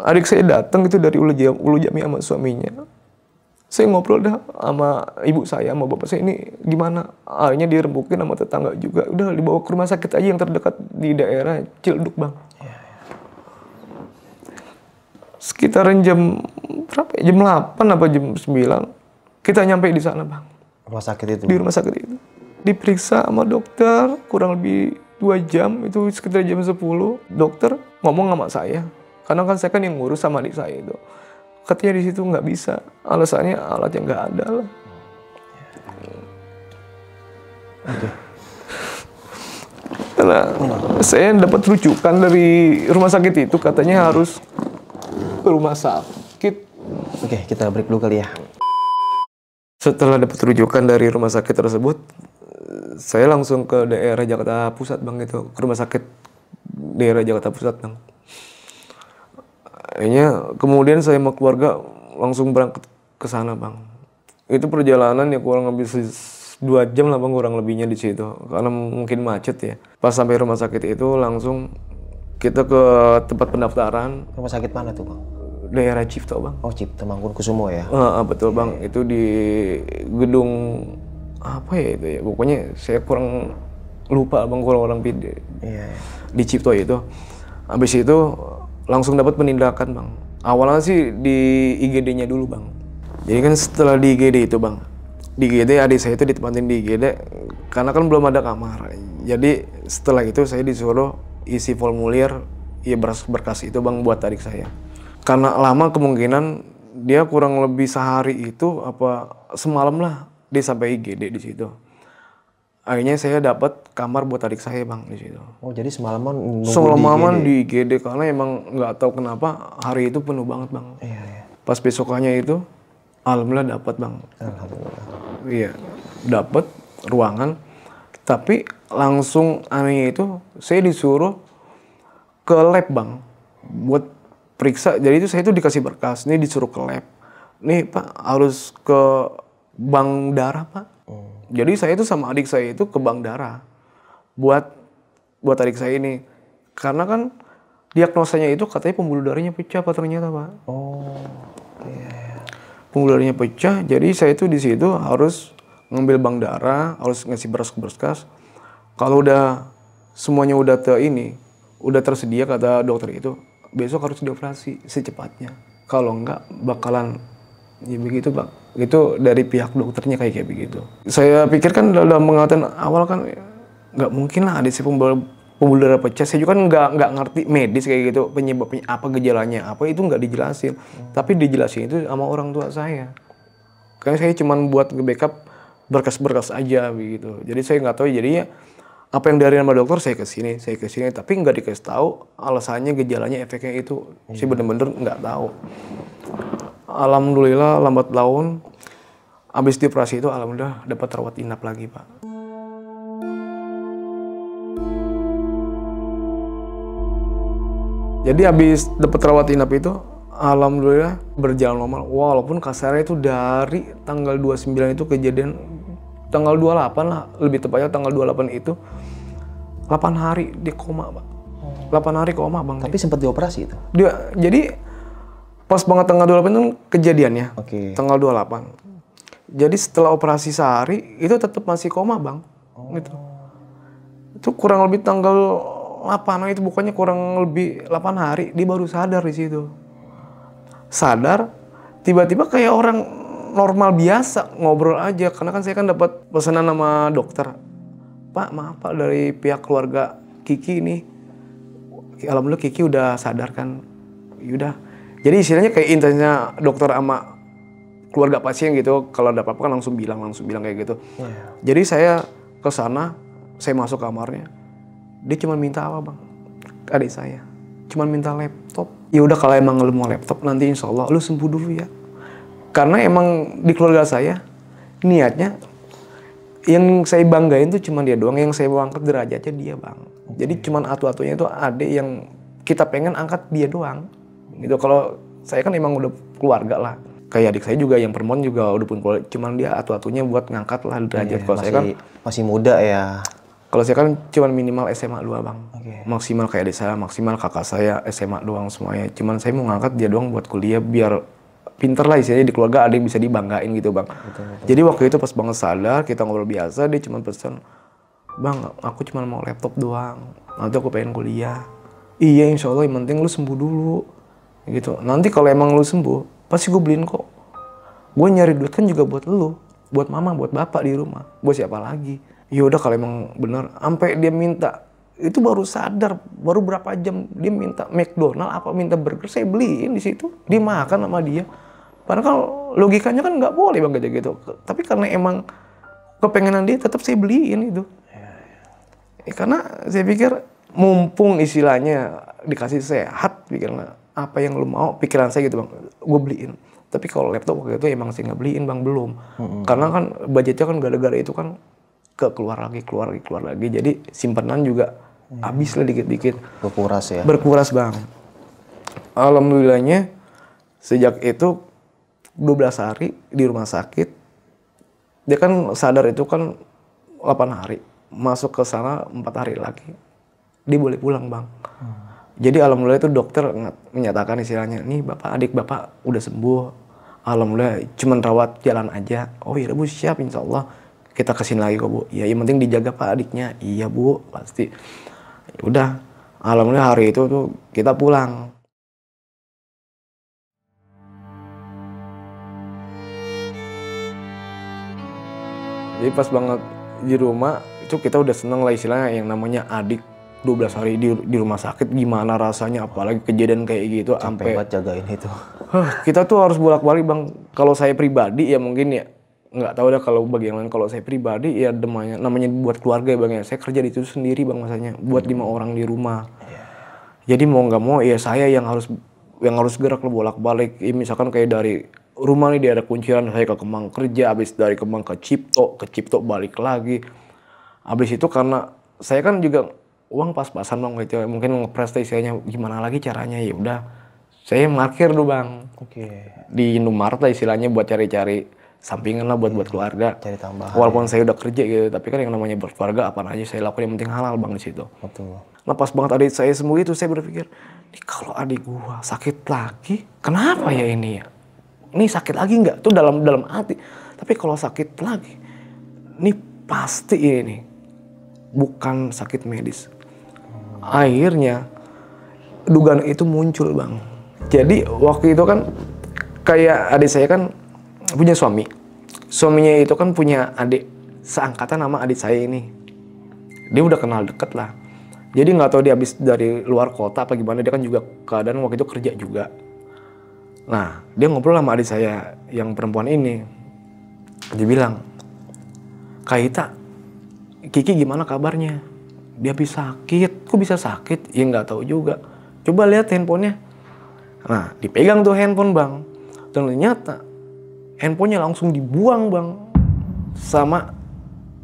adik saya datang itu dari Ulu Jami sama suaminya. Saya ngobrol dah sama ibu saya, sama bapak saya, ini gimana? Akhirnya dirembukin sama tetangga juga. Udah dibawa ke rumah sakit aja yang terdekat di daerah Ciledug, bang. Sekitaran jam berapa ya? Jam 8 apa jam 9 kita nyampe di sana, bang. Rumah sakit itu? Di rumah sakit itu. Diperiksa sama dokter kurang lebih 2 jam, itu sekitar jam 10. Dokter ngomong sama saya, karena kan saya kan yang ngurus sama adik saya itu. Katanya di situ nggak bisa, alasannya alatnya nggak ada lah. Karena saya dapat rujukan dari rumah sakit itu, katanya harus ke rumah sakit. Oke, kita break dulu kali ya. Setelah dapat rujukan dari rumah sakit tersebut, saya langsung ke daerah Jakarta Pusat, bang, itu ke rumah sakit daerah Jakarta Pusat, bang. Akhirnya kemudian saya sama keluarga langsung berangkat ke sana, bang. Itu perjalanan ya kurang lebih 2 jam lah, bang, kurang lebihnya di situ, karena mungkin macet ya. Pas sampai rumah sakit itu langsung kita ke tempat pendaftaran. Rumah sakit mana tuh, bang? Daerah Cipto, bang. Oh, Cipto Mangunkusumo ya? Betul, bang. Itu di gedung apa ya itu ya? Pokoknya saya kurang lupa, bang, kurang orang di Cipto itu. Habis itu langsung dapat penindakan, bang. Awalnya sih di IGD-nya dulu, bang. Jadi kan setelah di IGD itu, bang, di IGD adik saya itu ditempatin di IGD karena kan belum ada kamar. Jadi setelah itu saya disuruh isi formulir ya berkas itu, bang, buat adik saya. Karena lama, kemungkinan dia kurang lebih sehari itu apa semalam lah dia sampai IGD di situ. Akhirnya saya dapat kamar buat adik saya, bang, di situ. Oh, jadi semalaman di IGD karena emang nggak tahu kenapa hari itu penuh banget, bang. Iya. Pas besokannya itu alhamdulillah dapat, bang. Alhamdulillah. Iya, dapat ruangan. Tapi langsung anehnya itu saya disuruh ke lab, bang, buat periksa. Jadi itu saya itu dikasih berkas, ini disuruh ke lab. Nih, Pak, harus ke bank darah Pak. Jadi saya itu sama adik saya itu ke bank darah buat adik saya ini, karena kan diagnosanya itu katanya pembuluh darahnya pecah Pak ternyata Pak. Oh, iya. Pembuluh darahnya pecah, jadi saya itu di situ harus ngambil bank darah, harus ngasih beras ke berkas. Kalau udah semuanya udah udah tersedia kata dokter itu, besok harus dioperasi secepatnya. Kalau enggak bakalan ya begitu Bang. Itu dari pihak dokternya kayak begitu. Saya pikir kan dalam pengawatan awal kan nggak mungkin lah ada si pembuluh darah pecah. Saya juga kan nggak ngerti medis kayak gitu, penyebabnya apa, gejalanya apa, itu nggak dijelasin. Tapi dijelasin itu sama orang tua saya. Karena saya cuma buat nge-backup berkas-berkas aja begitu. Jadi saya nggak tahu jadinya apa yang dari nama dokter saya kesini, tapi nggak dikasih tahu alasannya, gejalanya, efeknya itu. Saya bener-bener nggak tahu. Alhamdulillah lambat laun habis dioperasi itu alhamdulillah dapat rawat inap lagi Pak. Jadi habis dapat rawat inap itu alhamdulillah berjalan normal, walaupun kasarnya itu dari tanggal 29 itu kejadian tanggal 28 lah, lebih tepatnya tanggal 28 itu 8 hari di koma Pak. 8 hari koma Bang. Tapi sempat dioperasi itu? Jadi pas banget tanggal 28 itu kejadiannya. Oke. Tanggal 28. Jadi setelah operasi sehari itu tetap masih koma Bang. Gitu. Itu kurang lebih tanggal 8, itu bukannya kurang lebih 8 hari dia baru sadar di situ. Sadar tiba-tiba kayak orang normal biasa ngobrol aja, karena kan saya kan dapat pesanan sama dokter. Pak, maaf Pak, dari pihak keluarga Kiki ini, alhamdulillah Kiki udah sadar kan. Yaudah. Jadi istilahnya kayak intensnya dokter sama keluarga pasien gitu, kalau ada apa-apa kan langsung bilang kayak gitu. Jadi saya ke sana, saya masuk kamarnya. Dia cuma minta apa Bang? Adik saya. Cuma minta laptop. Ya udah kalau emang lu mau laptop nanti insya Allah lu sembuh dulu ya. Karena emang di keluarga saya niatnya yang saya banggain tuh cuma dia doang, yang saya mau angkat derajatnya dia Bang. Jadi cuma atu-atunya itu adik yang kita pengen angkat dia doang. Gitu. Kalau saya kan emang udah keluarga lah. Kayak adik saya juga yang perempuan juga udah pun keluarga. Cuman dia atu-atunya buat ngangkat lah derajat. Kalau saya kan masih muda ya. Kalau saya kan cuma minimal SMA 2 Bang. Maksimal kayak adik saya, maksimal kakak saya SMA doang semuanya. Cuman saya mau ngangkat dia doang buat kuliah biar pinter lah istilahnya di keluarga, ada yang bisa dibanggain gitu Bang. Betul. Jadi waktu itu pas banget sadar, kita ngobrol biasa, dia cuma pesan, Bang aku cuma mau laptop doang, nanti aku pengen kuliah. Iya insya Allah yang penting lu sembuh dulu. Gitu. Nanti kalau emang lu sembuh, pasti gue beliin kok. Gue nyari duit kan juga buat lu, buat mama, buat bapak di rumah, buat siapa lagi. Ya udah kalau emang bener, sampai dia minta, itu baru sadar, baru berapa jam dia minta McDonald apa minta burger, saya beliin di situ, dia makan sama dia. Padahal logikanya kan nggak boleh Bang kayak gitu. Tapi karena emang kepengenan dia, tetap saya beliin itu. Karena saya pikir mumpung istilahnya dikasih sehat, pikirnya apa yang lu mau, pikiran saya gitu Bang, gue beliin. Tapi kalau laptop waktu itu emang saya nggak beliin Bang, belum. Karena kan budgetnya kan gara-gara itu kan keluar lagi. Jadi simpanan juga habis lah dikit-dikit. Berkuras ya? Berkuras Bang. Alhamdulillahnya sejak itu 12 hari di rumah sakit. Dia kan sadar itu kan 8 hari. Masuk ke sana 4 hari lagi. Dia boleh pulang Bang. Jadi alhamdulillah itu dokter menyatakan istilahnya, nih Bapak, adik Bapak udah sembuh. Alhamdulillah cuman rawat jalan aja. Oh iya Bu, siap insya Allah. Kita kesini lagi kok Bu. Ya yang penting dijaga Pak adiknya. Iya Bu, pasti. Ya udah, alhamdulillah hari itu tuh kita pulang. Jadi pas banget di rumah, itu kita udah seneng lah istilahnya yang namanya adik 12 hari di rumah sakit, gimana rasanya, apalagi kejadian kayak gitu. Sampai buat jagain itu. Kita tuh harus bolak-balik Bang. Kalau saya pribadi ya mungkin ya, nggak tahu dah kalau bagi yang lain. Kalau saya pribadi ya namanya buat keluarga ya Bang ya. Saya kerja di situ sendiri Bang masanya, buat 5 orang di rumah. Jadi mau nggak mau ya saya yang harus gerak lo bolak-balik. Ya, misalkan kayak dari rumah nih dia ada kunciran, saya ke Kemang kerja, habis dari Kemang ke Cipto balik lagi. Habis itu karena saya kan juga uang pas-pasan Bang gitu, mungkin ngepres istilahnya gimana lagi caranya, ya udah saya parkir dulu Bang. Di Indomaret istilahnya buat cari-cari sampingan lah buat keluarga. Cari tambahan. Walaupun saya udah kerja gitu, tapi kan yang namanya berkeluarga apa aja saya lakukan, yang penting halal bang di situ. Betul. Nah pas banget adik saya sembuh itu saya berpikir, nih kalau adik gua sakit lagi, kenapa ya ini ya? Ini sakit lagi nggak? Tuh dalam hati. Tapi kalau sakit lagi, ini pasti ini bukan sakit medis. Akhirnya dugaan itu muncul bang. Jadi waktu itu kan kayak adik saya kan punya suami. Suaminya itu kan punya adik seangkatan sama adik saya ini. Dia udah kenal deket lah. Jadi nggak tahu dia habis dari luar kota apa gimana. Dia kan juga keadaan waktu itu kerja juga. Nah dia ngobrol sama adik saya yang perempuan ini. Dia bilang, Kak Ita, Kiki gimana kabarnya? Dia habis sakit. Kok bisa sakit? Ya nggak tahu juga. Coba lihat handphonenya. Nah dipegang tuh handphone bang. Dan ternyata handphonenya langsung dibuang bang sama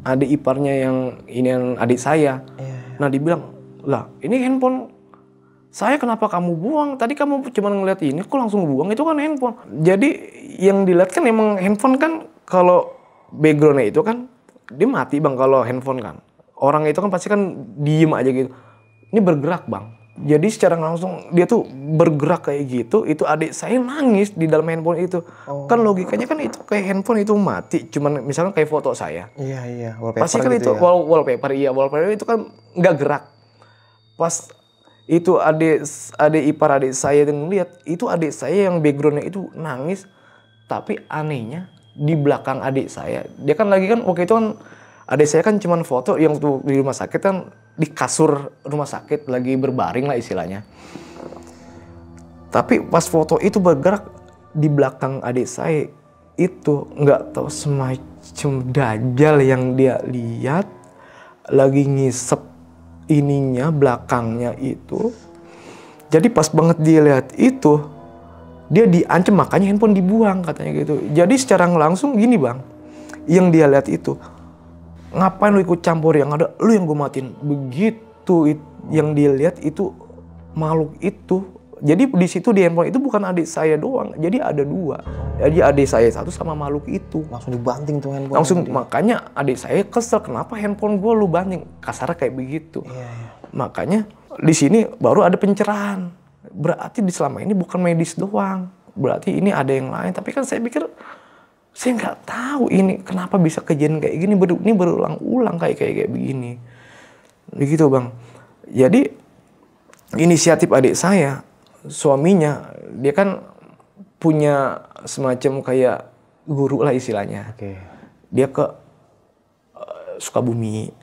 adik iparnya yang adik saya. Nah dibilang, lah ini handphone saya kenapa kamu buang? Tadi kamu cuma ngeliat ini, kok langsung buang? Itu kan handphone. Jadi yang dilihat kan emang handphone kan kalau backgroundnya itu kan dia mati bang kalau handphone kan. Orang itu kan pasti kan diem aja gitu. Ini bergerak bang. Jadi secara langsung dia tuh bergerak kayak gitu, itu adik saya nangis di dalam handphone itu. Kan logikanya kan itu kayak handphone itu mati, cuman misalkan kayak foto saya. Iya, wallpaper pasti kan gitu itu ya. wallpaper itu kan nggak gerak. Pas itu adik ipar adik saya yang ngeliat, itu adik saya yang backgroundnya itu nangis, tapi anehnya di belakang adik saya, dia kan lagi kan waktu itu kan adik saya kan cuman foto yang tuh di rumah sakit kan di kasur rumah sakit lagi berbaring lah istilahnya. Tapi pas foto itu bergerak di belakang adik saya itu nggak tahu semacam dajjal yang dia lihat lagi ngisep ininya belakangnya itu. Jadi pas banget dia lihat itu dia diancam, makanya handphone dibuang katanya gitu. Jadi secara langsung gini bang, yang dia lihat itu, ngapain lu ikut campur yang ada, lu yang gue matiin. Begitu yang dia lihat itu makhluk itu. Jadi di situ di handphone itu bukan adik saya doang, jadi ada dua. Jadi adik saya satu sama makhluk itu. Langsung dibanting tuh handphone. Langsung makanya adik saya kesel, kenapa handphone gue lu banting, kasarnya kayak begitu. Makanya di sini baru ada pencerahan. Berarti di selama ini bukan medis doang, berarti ini ada yang lain. Tapi kan saya pikir, saya nggak tahu ini kenapa bisa kejadian kayak gini, ini berulang-ulang kayak begini. Begitu bang. Jadi inisiatif adik saya, suaminya, dia kan punya semacam kayak guru lah istilahnya. Dia ke Sukabumi.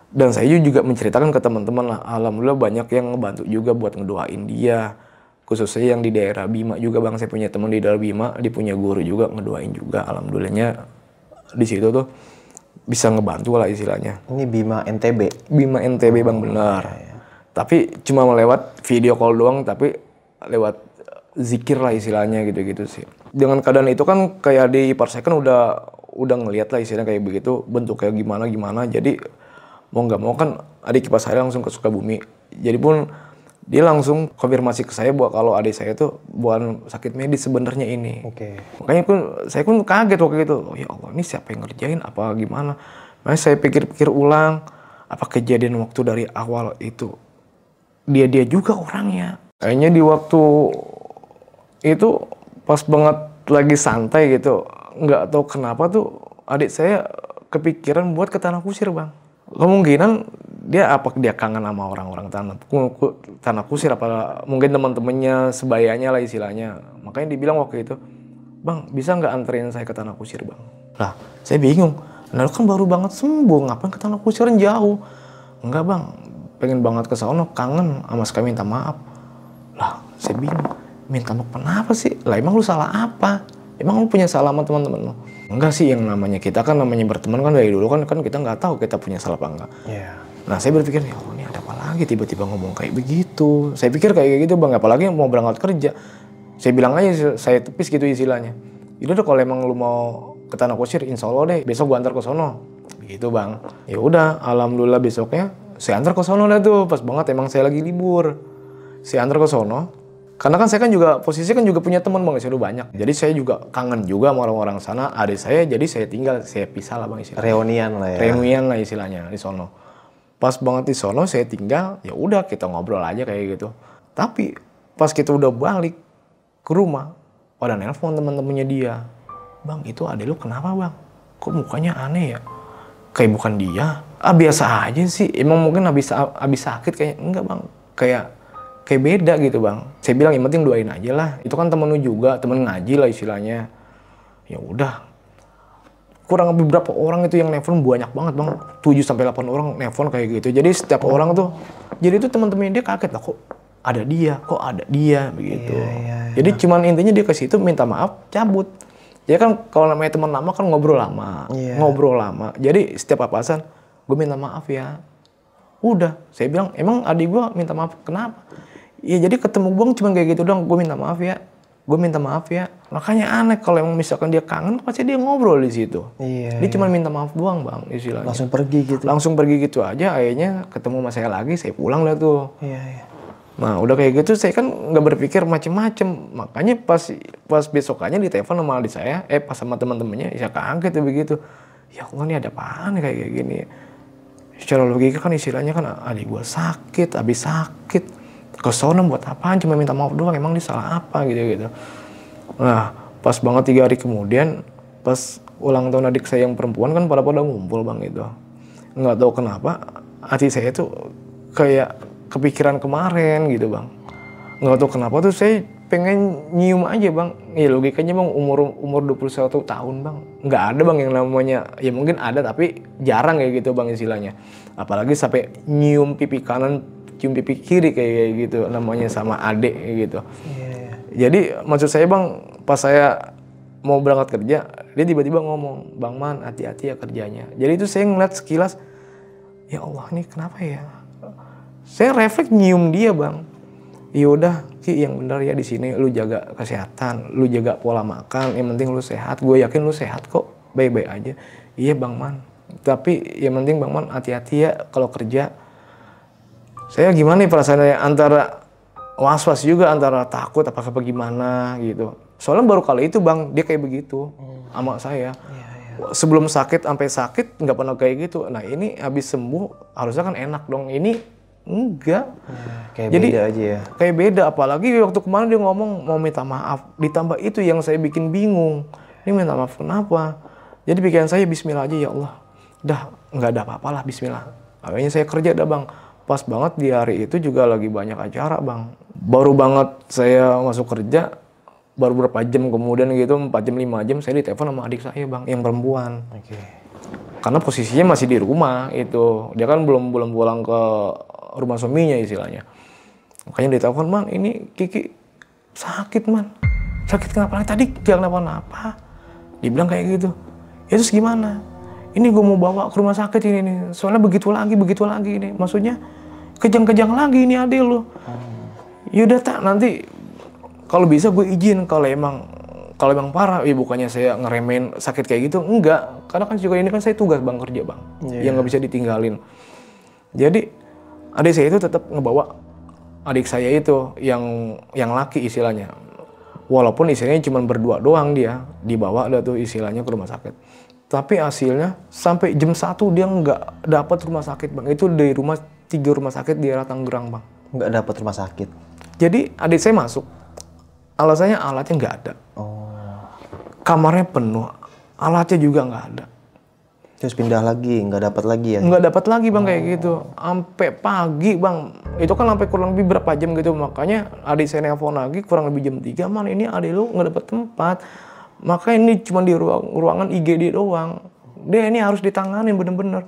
Dan saya juga menceritakan ke teman-teman lah, alhamdulillah banyak yang ngebantu juga buat ngedoain dia. Khususnya yang di daerah Bima juga bang, saya punya teman di daerah Bima, dia punya guru juga ngedoain juga. Alhamdulillahnya di situ tuh bisa ngebantu lah istilahnya. Ini Bima NTB? Bima NTB bang, benar. Tapi cuma lewat video call doang, tapi lewat zikir lah istilahnya gitu-gitu sih. Dengan keadaan itu kan kayak di ipar saya kan udah ngeliat lah istilahnya kayak begitu, bentuknya gimana. Jadi mau nggak mau kan adik ipar saya langsung ke Sukabumi. Jadi pun dia langsung konfirmasi ke saya bahwa kalau adik saya tuh bukan sakit medis sebenarnya ini. Makanya saya pun kaget waktu itu. Oh ya Allah, ini siapa yang ngerjain apa gimana? Makanya saya pikir-pikir ulang, apa kejadian waktu dari awal itu dia juga orangnya. Kayaknya di waktu itu pas banget lagi santai gitu, nggak tahu kenapa tuh adik saya kepikiran buat ke Tanah Kusir bang. Kemungkinan dia kangen sama orang-orang tanah kusir, apa mungkin teman-temannya sebayanya lah istilahnya. Makanya dibilang waktu itu, bang bisa nggak anterin saya ke Tanah Kusir bang? Lah saya bingung, nah lu kan baru banget sembuh, ngapain ke Tanah Kusir jauh? Enggak bang, pengen banget ke sana, kangen sama sekali, minta maaf. Lah saya bingung, minta maaf kenapa sih? Lah emang lu salah apa? Emang lu punya salah sama teman-teman lu? Enggak sih, yang namanya kita kan namanya berteman kan dari dulu kan kita nggak tahu kita punya salah apa enggak. Nah saya berpikir, ya Allah ini ada apa lagi tiba-tiba ngomong kayak begitu. Saya pikir kayak gitu bang, apalagi mau berangkat kerja. Saya bilang aja, saya tepis gitu istilahnya. Udah kalau emang lu mau ke Tanah Kusir, insya Allah deh besok gua antar ke sono. Begitu bang. Ya udah, alhamdulillah besoknya saya antar ke sono dah tuh. Pas banget emang saya lagi libur. Saya antar ke sono. Karena kan saya kan juga posisi kan juga punya teman bang, istilahnya banyak. Jadi saya juga kangen juga sama orang-orang sana. Adik saya, jadi saya tinggal, saya pisah lah bang istilahnya. Reunian lah ya. Reunian lah istilahnya di sono. Pas banget di sono saya tinggal, ya udah kita ngobrol aja kayak gitu. Tapi pas kita udah balik ke rumah, pada nelpon teman-temannya dia. Bang itu adik lu kenapa bang? Kok mukanya aneh ya? Kayak bukan dia. Biasa aja sih. Emang mungkin habis sakit kayaknya. Enggak bang. Kayak beda gitu bang. Saya bilang yang penting doain aja lah. Itu kan temen lu juga, temen ngaji lah istilahnya. Ya udah. Kurang lebih berapa orang itu yang nelfon banyak banget bang. 7-8 orang nelfon kayak gitu. Jadi setiap orang tuh, jadi itu teman-teman dia kaget lah kok ada dia begitu. Iya. Jadi cuman intinya dia ke situ minta maaf, cabut. Ya kan kalau namanya teman lama kan ngobrol lama. Jadi setiap papasan gue minta maaf ya. Udah, saya bilang emang adik gue minta maaf kenapa? Ya jadi ketemu bang cuma kayak gitu dong, gue minta maaf ya. Makanya aneh kalau emang misalkan dia kangen pasti dia ngobrol di situ. Dia cuma minta maaf doang bang istilahnya. Langsung pergi gitu aja. Akhirnya ketemu sama saya lagi, saya pulang lah tuh. Nah udah kayak gitu saya kan nggak berpikir macem-macem. Makanya pas besokannya ditelepon sama adik saya, pas sama teman-temannya, saya kaget tuh begitu. Ya Allah ini ada apaan kayak gini. Secara logika kan istilahnya kan adik gue sakit, habis sakit. Kesono buat apaan, cuma minta maaf doang, emang dia salah apa gitu. Nah pas banget 3 hari kemudian, pas ulang tahun adik saya yang perempuan kan pada ngumpul bang itu. Nggak tahu kenapa hati saya tuh kayak kepikiran kemarin gitu bang. Nggak tahu kenapa tuh saya pengen nyium aja bang. Ya logikanya bang umur 21 tahun bang. Nggak ada bang yang namanya, ya mungkin ada tapi jarang kayak gitu bang istilahnya. Apalagi sampai nyium pipi kanan, cium pipi kiri kayak gitu namanya sama adik gitu. Jadi maksud saya bang, pas saya mau berangkat kerja, dia tiba-tiba ngomong, Bang Man hati-hati ya kerjanya. Jadi itu saya ngeliat sekilas, ya Allah ini kenapa ya? Saya refleks nyium dia bang. Yaudah Ki yang benar ya di sini lu jaga kesehatan, lu jaga pola makan, yang penting lu sehat. Gue yakin lu sehat kok, baik-baik aja. Iya Bang Man. Tapi yang penting Bang Man hati-hati ya kalau kerja. Saya gimana nih perasaannya antara was-was juga, antara takut apakah bagaimana gitu. Soalnya baru kali itu bang dia kayak begitu sama saya. Sebelum sakit sampai sakit nggak pernah kayak gitu. Nah ini habis sembuh harusnya kan enak dong. Ini enggak. Kayak jadi beda aja ya. Kayak beda, apalagi waktu kemarin dia ngomong mau minta maaf. Ditambah itu yang saya bikin bingung. Ini minta maaf kenapa? Jadi pikiran saya bismillah aja ya Allah. Dah nggak ada apa-apa lah bismillah. Akhirnya saya kerja dah bang. Pas banget di hari itu juga lagi banyak acara bang. Baru banget saya masuk kerja, baru berapa jam kemudian gitu, 4 jam 5 jam saya ditelepon sama adik saya bang, yang perempuan. Karena posisinya masih di rumah itu. Dia kan belum pulang ke rumah suaminya istilahnya. Makanya ditelepon, Man ini Kiki sakit man. Sakit kenapa? Tadi gak kenapa-napa. Dibilang kayak gitu. Ya terus gimana? Ini gue mau bawa ke rumah sakit ini nih. Soalnya begitu lagi ini. Maksudnya kejang-kejang lagi ini adik lo. Yaudah tak nanti kalau bisa gue izin kalau emang parah. Ya bukannya saya ngeremehin sakit kayak gitu. Enggak. Karena kan juga ini kan saya tugas bang kerja bang. Yang nggak bisa ditinggalin. Jadi adik saya itu tetap ngebawa adik saya itu yang laki istilahnya. Walaupun istilahnya cuma berdua doang dia. Dibawa dah tuh istilahnya ke rumah sakit. Tapi hasilnya sampai jam 1 dia nggak dapat rumah sakit bang. Itu dari 3 rumah sakit di daerah Tangerang bang. Nggak dapat rumah sakit. Jadi adik saya masuk. Alasannya alatnya nggak ada. Kamarnya penuh. Alatnya juga nggak ada. Terus pindah lagi, nggak dapat lagi ya? Nggak dapat lagi bang kayak gitu. Sampai pagi bang. Itu kan sampai kurang lebih berapa jam gitu. Makanya adik saya nelfon lagi kurang lebih jam 3. Man ini adik lu nggak dapat tempat. Maka ini cuma di ruangan IGD doang. Dia ini harus ditanganin bener-bener.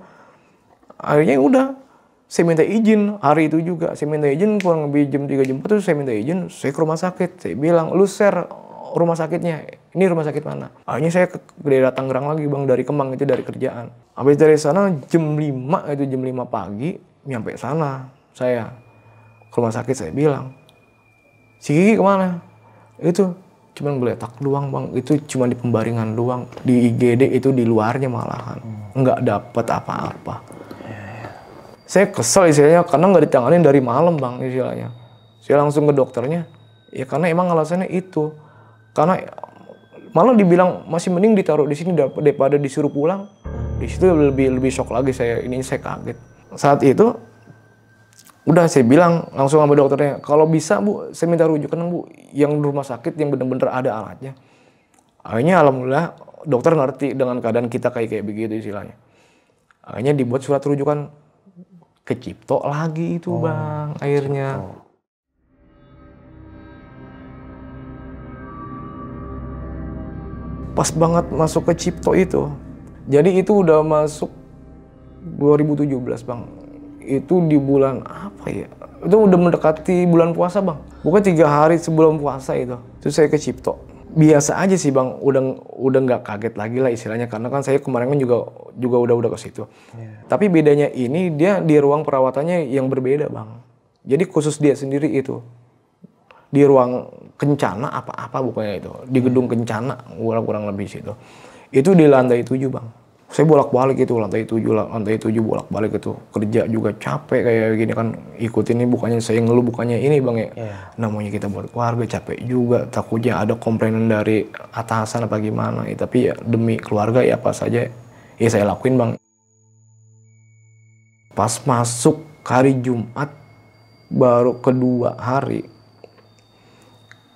Akhirnya udah. Saya minta izin hari itu juga. Saya minta izin kurang lebih jam 3 jam 4 tuh saya minta izin. Saya ke rumah sakit. Saya bilang lu share rumah sakitnya. Ini rumah sakit mana? Akhirnya saya ke daerah Tangerang lagi bang. Dari Kemang itu dari kerjaan. Habis dari sana jam 5 itu jam 5 pagi. Nyampe sana saya ke rumah sakit saya bilang. Si Kiki kemana? Itu cuman geletak doang bang, itu cuma di pembaringan doang, di IGD itu di luarnya malahan, nggak dapat apa-apa. Saya kesel istilahnya karena nggak ditanganin dari malam bang istilahnya. Saya langsung ke dokternya, Ya karena emang alasannya itu. Karena malah dibilang masih mending ditaruh di sini daripada disuruh pulang. Di situ lebih shock lagi saya kaget. Saat itu udah saya bilang langsung sama dokternya, kalau bisa Bu, saya minta rujukan Bu yang di rumah sakit yang benar-benar ada alatnya. Akhirnya alhamdulillah dokter ngerti dengan keadaan kita kayak begitu istilahnya. Akhirnya dibuat surat rujukan ke Cipto lagi itu Bang, akhirnya. Pas banget masuk ke Cipto itu. Jadi itu udah masuk 2017 Bang. Itu di bulan apa ya? Itu udah mendekati bulan puasa Bang. Bukan 3 hari sebelum puasa itu. Terus saya ke Cipto. Biasa aja sih Bang, udah nggak kaget lagi lah istilahnya. Karena kan saya kemarin kan juga udah ke situ. Yeah. Tapi bedanya ini dia di ruang perawatannya yang berbeda Bang. Jadi khusus dia sendiri itu. Di ruang kencana apa bukannya itu, di gedung kencana kurang lebih situ. Itu di lantai 7 Bang. Saya bolak-balik itu lantai 7 bolak-balik itu, kerja juga capek kayak gini kan, ikutin ini bukannya saya ngeluh bukannya ini Bang ya. Namanya kita buat keluarga capek juga, takutnya ada komplainan dari atasan apa gimana ya, tapi ya demi keluarga ya apa saja ya saya lakuin Bang. Pas masuk hari Jumat baru kedua hari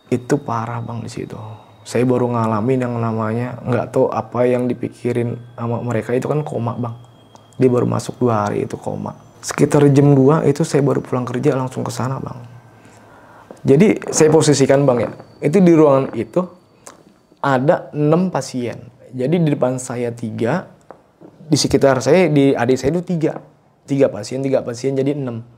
itu parah Bang di situ. Saya baru ngalamin yang namanya nggak tahu apa yang dipikirin sama mereka itu kan koma Bang. Dia baru masuk 2 hari itu koma. Sekitar jam 2 itu saya baru pulang kerja langsung ke sana Bang. Jadi saya posisikan Bang ya. Itu di ruangan itu ada 6 pasien. Jadi di depan saya 3, di sekitar saya di adik saya itu 3 pasien jadi 6.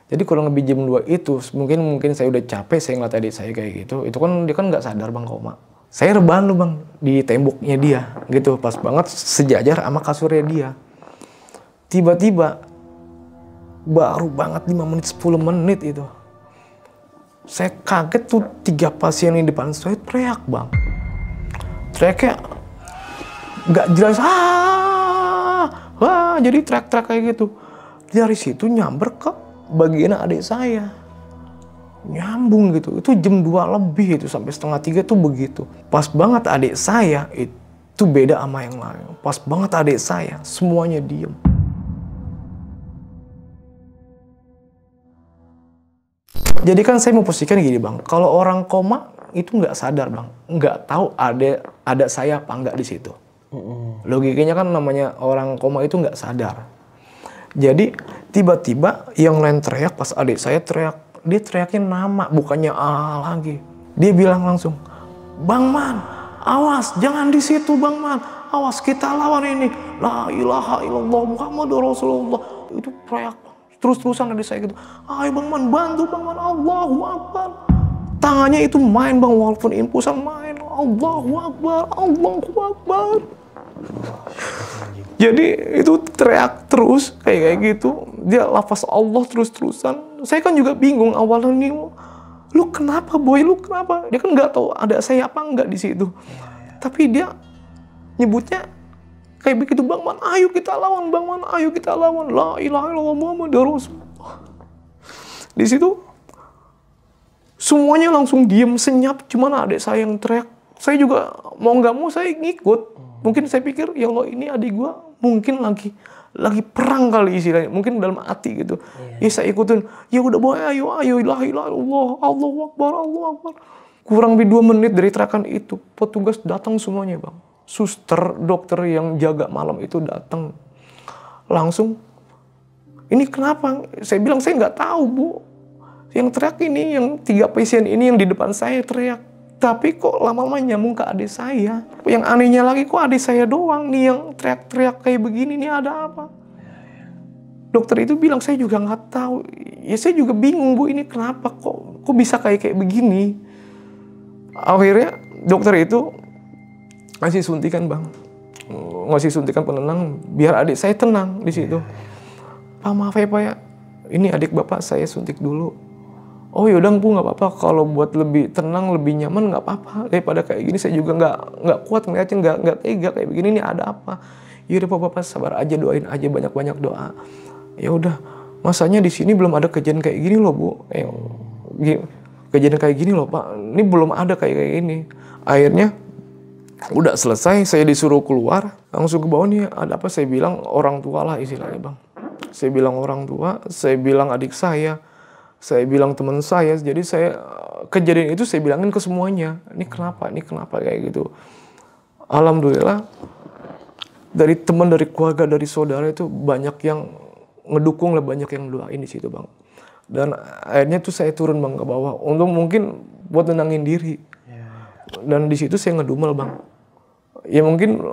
Jadi kurang lebih jam 2 itu, mungkin saya udah capek, saya ngeliat adik saya kayak gitu. Itu kan dia kan nggak sadar Bang koma. Saya rebahan lu Bang di temboknya dia, gitu. Pas banget sejajar sama kasurnya dia. Tiba-tiba baru banget 5 menit 10 menit itu. Saya kaget tuh 3 pasien yang di depan saya teriak Bang. Teriaknya nggak jelas, jadi teriak-teriak kayak gitu. Dari situ nyamber ke bagian adik saya, nyambung gitu. Itu jam 2 lebih itu sampai setengah 3 tuh begitu. Pas banget adik saya itu beda sama yang lain. Pas banget adik saya semuanya diem. Jadi kan saya mau posisikan gini Bang, kalau orang koma itu nggak sadar Bang, nggak tahu ada saya apa nggak di situ. Logikanya kan namanya orang koma itu nggak sadar. Jadi tiba-tiba yang lain teriak pas adik saya teriak. Dia teriaknya nama, bukannya lagi. Dia bilang langsung, Bang Man, awas jangan di situ Bang Man. Awas kita lawan ini. La ilaha illallah Muhammadur Rasulullah. Itu teriak terus-terusan adik saya gitu. Ayo Bang Man, bantu Bang Man, Allahu Akbar. Tangannya itu main Bang, walaupun infusan main. Allahu Akbar, Allahu Akbar. Jadi itu teriak terus kayak gitu. Dia lafaz Allah terus-terusan. Saya kan juga bingung awalnya nih. Lu kenapa Boy? Lu kenapa? Dia kan nggak tahu ada saya apa nggak di situ. Tapi dia nyebutnya kayak begitu, Bang Man, ayo kita lawan, Bang Man, ayo kita lawan. La ilaha illallah Muhammadur Rasulullah. Di situ semuanya langsung diem senyap. Cuman adik saya yang teriak. Saya juga mau nggak mau saya ngikut. Mungkin saya pikir ya Allah ini adik gua mungkin lagi perang kali istilahnya, mungkin dalam hati gitu. Ya saya ikutin. Ya udah Boy, ayo la ilaha illallah, Allahu Akbar, Allahu Akbar. Kurang lebih 2 menit dari teriakan itu, petugas datang semuanya Bang. Suster, dokter yang jaga malam itu datang. Langsung, ini kenapa? Saya bilang saya nggak tahu Bu. Yang teriak ini, yang 3 pasien ini yang di depan saya teriak. Tapi kok lama-lama nyambung ke adik saya. Yang anehnya lagi kok adik saya doang nih yang teriak-teriak kayak begini, nih ada apa? Dokter itu bilang saya juga nggak tahu. Ya saya juga bingung Bu, ini kenapa kok bisa kayak begini? Akhirnya dokter itu ngasih suntikan Bang. Ngasih suntikan penenang biar adik saya tenang di situ. Pak maaf ya Pak ya, ini adik Bapak saya suntik dulu. Oh yaudah Bu, nggak apa-apa, kalau buat lebih tenang, lebih nyaman nggak apa-apa. Daripada kayak gini saya juga nggak kuat ngeliatin, nggak tega kayak begini, nih ada apa? Yaudah Pak, Bapak sabar aja, doain aja banyak-banyak doa. Ya udah, masanya di sini belum ada kejadian kayak gini loh Bu. kejadian kayak gini loh Pak, ini belum ada kayak gini. Akhirnya udah selesai, saya disuruh keluar, langsung ke bawah nih ada apa, saya bilang orang tua lah istilahnya Bang. Saya bilang orang tua, saya bilang adik saya bilang teman saya, jadi saya kejadian itu saya bilangin ke semuanya, ini kenapa kayak gitu. Alhamdulillah dari teman, dari keluarga, dari saudara itu banyak yang ngedukung lah, banyak yang doain di situ Bang. Dan akhirnya tuh saya turun Bang ke bawah untuk mungkin buat nenangin diri. Dan di situ saya ngedumel Bang. Ya mungkin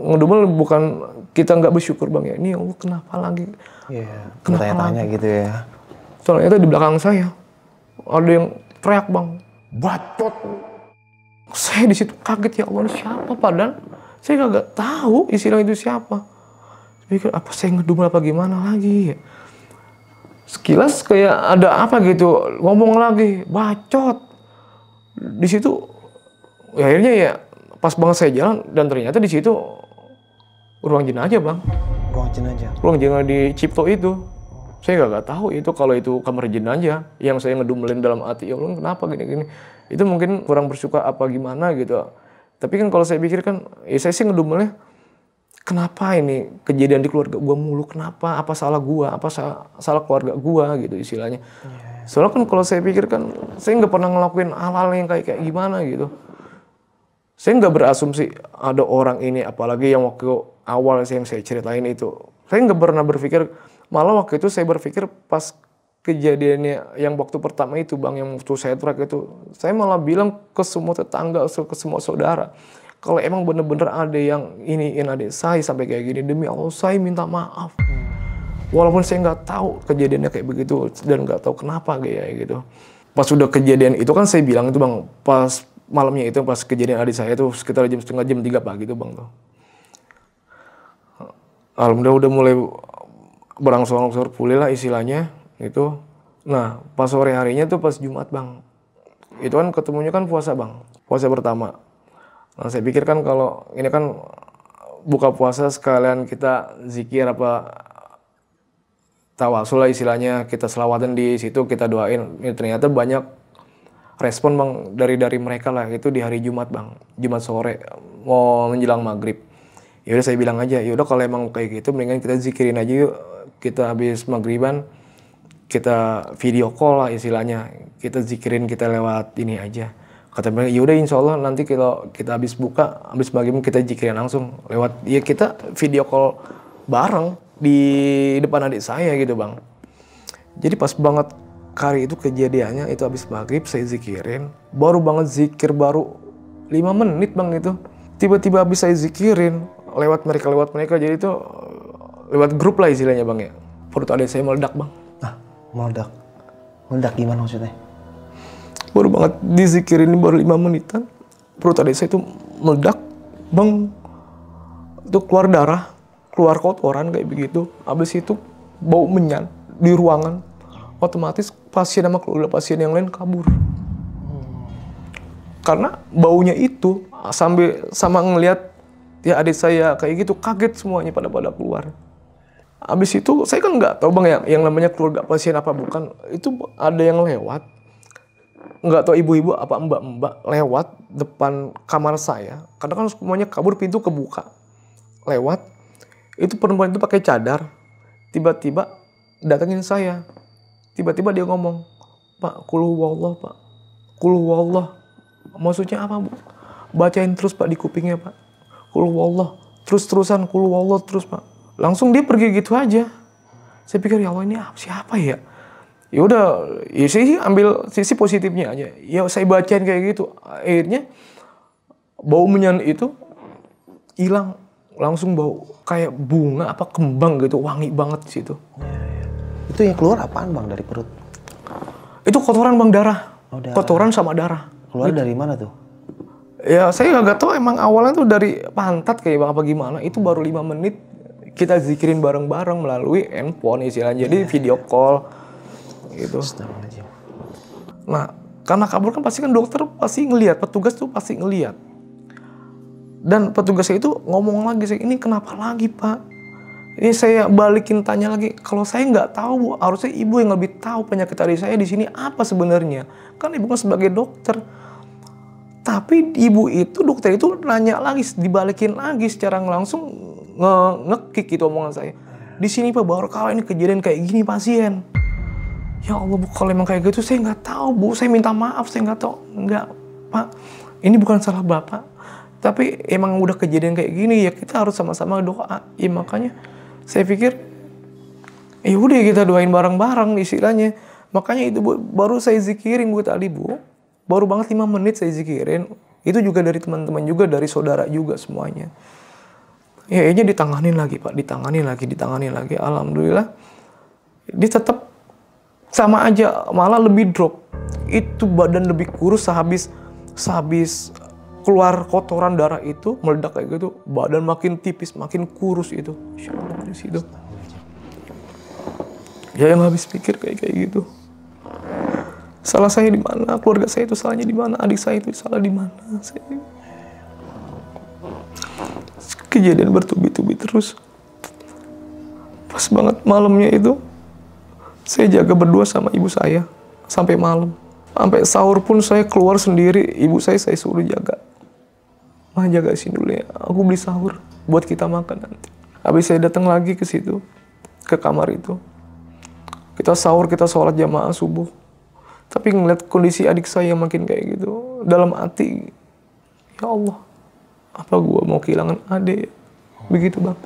ngedumel bukan kita nggak bersyukur Bang ya. Ini Allah kenapa lagi? Kenapa tanya gitu ya. Soalnya itu di belakang saya ada yang teriak Bang, bacot. Saya di situ kaget, ya Allah ini siapa, padahal saya nggak tahu istilah itu siapa. Saya pikir apa saya ngedumel apa gimana lagi. Sekilas kayak ada apa gitu, ngomong lagi, bacot. Di situ ya akhirnya ya pas banget saya jalan dan ternyata di situ ruang jenazah Bang. Ruang jenazah di Cipto itu. Saya nggak tahu itu kalau itu kamar jenazah yang saya ngedumelin dalam hati, ya Allah kenapa gini-gini. Itu mungkin kurang bersuka apa gimana gitu. Tapi kan kalau saya pikir kan, ya saya sih ngedumelnya, kenapa ini kejadian di keluarga gua mulu, kenapa, apa salah gua, apa salah keluarga gua gitu istilahnya. Soalnya kan kalau saya pikir kan, saya nggak pernah ngelakuin hal-hal yang kayak gimana gitu. Saya nggak berasumsi ada orang ini, apalagi yang waktu awal yang saya ceritain itu. Saya nggak pernah berpikir, malah waktu itu saya berpikir pas kejadiannya yang waktu pertama itu Bang, yang waktu saya teriak itu, saya malah bilang ke semua tetangga, ke semua saudara, kalau emang bener-bener ada yang iniin adik saya sampai kayak gini, demi Allah saya minta maaf. Walaupun saya nggak tahu kejadiannya kayak begitu dan nggak tahu kenapa kayak gitu. Pas sudah kejadian itu kan saya bilang itu Bang, pas malamnya itu pas kejadian adik saya itu sekitar jam 2:30, jam 3 pagi tuh Bang tuh. Alhamdulillah udah mulai berangsur-angsur pulih lah istilahnya itu. Nah pas sore harinya tuh pas Jumat Bang, itu kan ketemunya kan puasa Bang, puasa pertama. Nah saya pikir kan kalau ini kan buka puasa sekalian kita zikir apa tawasul lah istilahnya, kita selawatan di situ, kita doain. Ya, ternyata banyak respon Bang dari mereka lah, itu di hari Jumat Bang, Jumat sore mau menjelang maghrib. Ya udah saya bilang aja, ya udah kalau emang kayak gitu mendingan kita zikirin aja yuk, kita habis maghriban kita video call lah istilahnya, kita zikirin kita lewat ini aja. Kata mereka, yaudah insya Allah nanti kalau kita habis buka, habis maghrib kita zikirin langsung lewat, ya kita video call bareng di depan adik saya gitu Bang. Jadi pas banget kali itu kejadiannya, itu habis maghrib saya zikirin, baru banget zikir baru 5 menit Bang itu. Tiba-tiba habis saya zikirin, lewat mereka, jadi itu lewat grup lah istilahnya Bang ya. Perut adik saya meledak Bang. Meledak? Meledak gimana maksudnya? Baru banget dizikirin baru 5 menitan, perut adik saya itu meledak Bang. Itu keluar darah, keluar kotoran kayak begitu. Habis itu bau menyan di ruangan. Otomatis pasien sama keluarga pasien yang lain kabur. Karena baunya itu sambil sama ngelihat ya adik saya kayak gitu, kaget semuanya pada keluar. Habis itu saya kan nggak tahu Bang ya, yang namanya keluarga pasien apa bukan, itu ada yang lewat, nggak tahu ibu-ibu apa mbak-mbak lewat depan kamar saya, karena kan semuanya kabur, pintu kebuka, lewat, itu perempuan itu pakai cadar, tiba-tiba datengin saya, tiba-tiba dia ngomong, Pak, qul huwallah Pak, qul huwallah, maksudnya apa Bu? Bacain terus Pak di kupingnya Pak, qul huwallah, terus-terusan qul huwallah terus Pak. Langsung dia pergi gitu aja. Saya pikir ya Allah ini siapa ya? Ya udah, ya sih ambil sisi positifnya aja. Ya saya bacain kayak gitu. Akhirnya bau menyan itu hilang, langsung bau kayak bunga apa kembang gitu, wangi banget di situ. Itu yang keluar apaan Bang dari perut? Itu kotoran Bang, darah. Oh, darah. Kotoran sama darah. Keluar dari mana tuh? Ya saya nggak tahu emang awalnya tuh dari pantat kayak Bang apa gimana. Itu baru 5 menit kita zikirin bareng-bareng melalui handphone istilahnya, jadi video call gitu. Nah karena kabur kan pasti kan dokter pasti ngelihat, petugas tuh pasti ngelihat, dan petugasnya itu ngomong lagi, ini kenapa lagi Pak? Ini saya balikin tanya lagi, kalau saya nggak tahu Bu, harusnya ibu yang lebih tahu penyakit adik saya di sini apa sebenarnya. Kan ibu kan sebagai dokter. Tapi ibu itu, dokter itu nanya lagi, dibalikin lagi secara langsung nge-kick gitu omongan saya. Di sini Pak baru kali ini kejadian kayak gini pasien. Ya Allah Bu, kalau emang kayak gitu saya nggak tahu Bu, saya minta maaf, saya nggak tahu. Nggak Pak, ini bukan salah Bapak. Tapi emang udah kejadian kayak gini ya kita harus sama-sama doa. Ya makanya saya pikir, ya udah kita doain bareng-bareng istilahnya. Makanya itu Bu, baru saya zikirin Bu tadi Bu. Baru banget 5 menit saya zikirin. Itu juga dari teman-teman juga, dari saudara juga semuanya. Ya ini ditanganin lagi Pak, ditangani lagi. Alhamdulillah. Dia tetap sama aja, malah lebih drop. Itu badan lebih kurus sehabis keluar kotoran darah itu, meledak kayak gitu, badan makin tipis, makin kurus itu. Insya Allah di situ. Ya yang habis pikir kayak gitu. Salah saya di mana? Keluarga saya itu salahnya di mana? Adik saya itu salah di mana? Kejadian bertubi-tubi terus. Pas banget malamnya itu, saya jaga berdua sama ibu saya sampai malam. Sampai sahur pun saya keluar sendiri, ibu saya suruh jaga. Mah jaga sini dulu ya, aku beli sahur buat kita makan nanti. Habis saya datang lagi ke situ, ke kamar itu. Kita sahur, kita sholat jamaah subuh. Tapi ngeliat kondisi adik saya yang makin kayak gitu, dalam hati, ya Allah, apa gua mau kehilangan adik? Begitu Bang.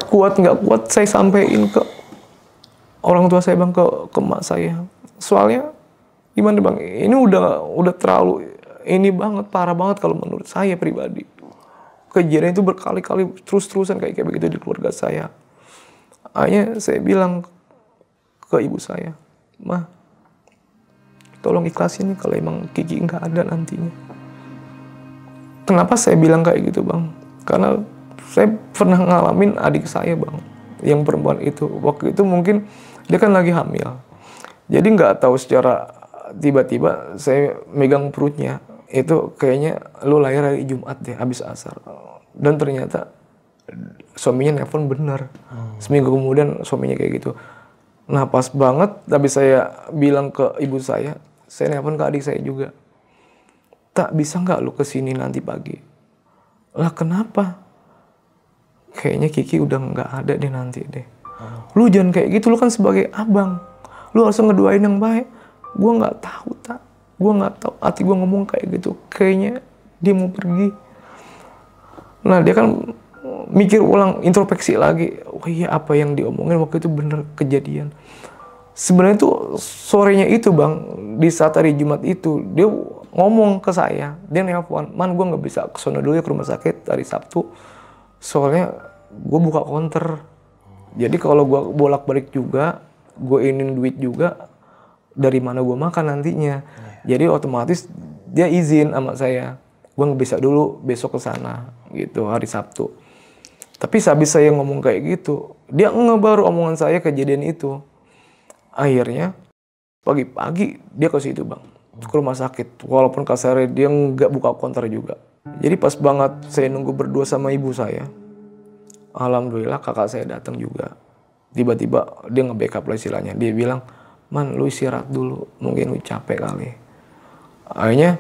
Kuat nggak kuat, saya sampein ke orang tua saya Bang, ke emak saya. Soalnya gimana Bang, ini udah terlalu ini banget, parah banget kalau menurut saya pribadi. Kejadian itu berkali-kali terus-terusan kayak begitu di keluarga saya. Akhirnya saya bilang ke ibu saya, "Mah, tolong ikhlasin nih kalau emang Kiki nggak ada nantinya." Kenapa saya bilang kayak gitu Bang? Karena saya pernah ngalamin adik saya Bang, yang perempuan itu. Waktu itu mungkin dia kan lagi hamil. Jadi nggak tahu secara tiba-tiba saya megang perutnya. Itu kayaknya lu lahir hari Jumat deh, habis asar. Dan ternyata suaminya nelpon bener. Seminggu kemudian suaminya kayak gitu. Nah pas banget, tapi saya bilang ke ibu saya nelpon ke adik saya juga. "Tak bisa nggak lu kesini nanti pagi?" Lah kenapa? Kayaknya Kiki udah nggak ada deh nanti deh. Lu jangan kayak gitu, lu kan sebagai abang. Lu harus ngedoain yang baik. Gua nggak tahu tak. Gue nggak tahu, hati gue ngomong kayak gitu, kayaknya dia mau pergi. Nah dia kan mikir ulang, introspeksi lagi, oh iya apa yang diomongin waktu itu bener kejadian. Sebenarnya tuh sorenya itu Bang, di saat hari Jumat itu dia ngomong ke saya, dia nelpon, "Man gue nggak bisa kesana dulu ya ke rumah sakit hari Sabtu, soalnya gue buka counter. Jadi kalau gue bolak-balik juga, gue ingin duit juga, dari mana gue makan nantinya." Jadi otomatis dia izin sama saya, gue nggak bisa dulu besok ke sana gitu hari Sabtu. Tapi habis saya ngomong kayak gitu, dia baru omongan saya kejadian itu. Akhirnya pagi-pagi dia ke situ Bang, ke rumah sakit. Walaupun kasarnya dia nggak buka counter juga. Jadi pas banget saya nunggu berdua sama ibu saya, alhamdulillah kakak saya datang juga. Tiba-tiba dia nge-backup lah istilahnya. Dia bilang, "Man, lu istirahat dulu, mungkin lu capek kali." Akhirnya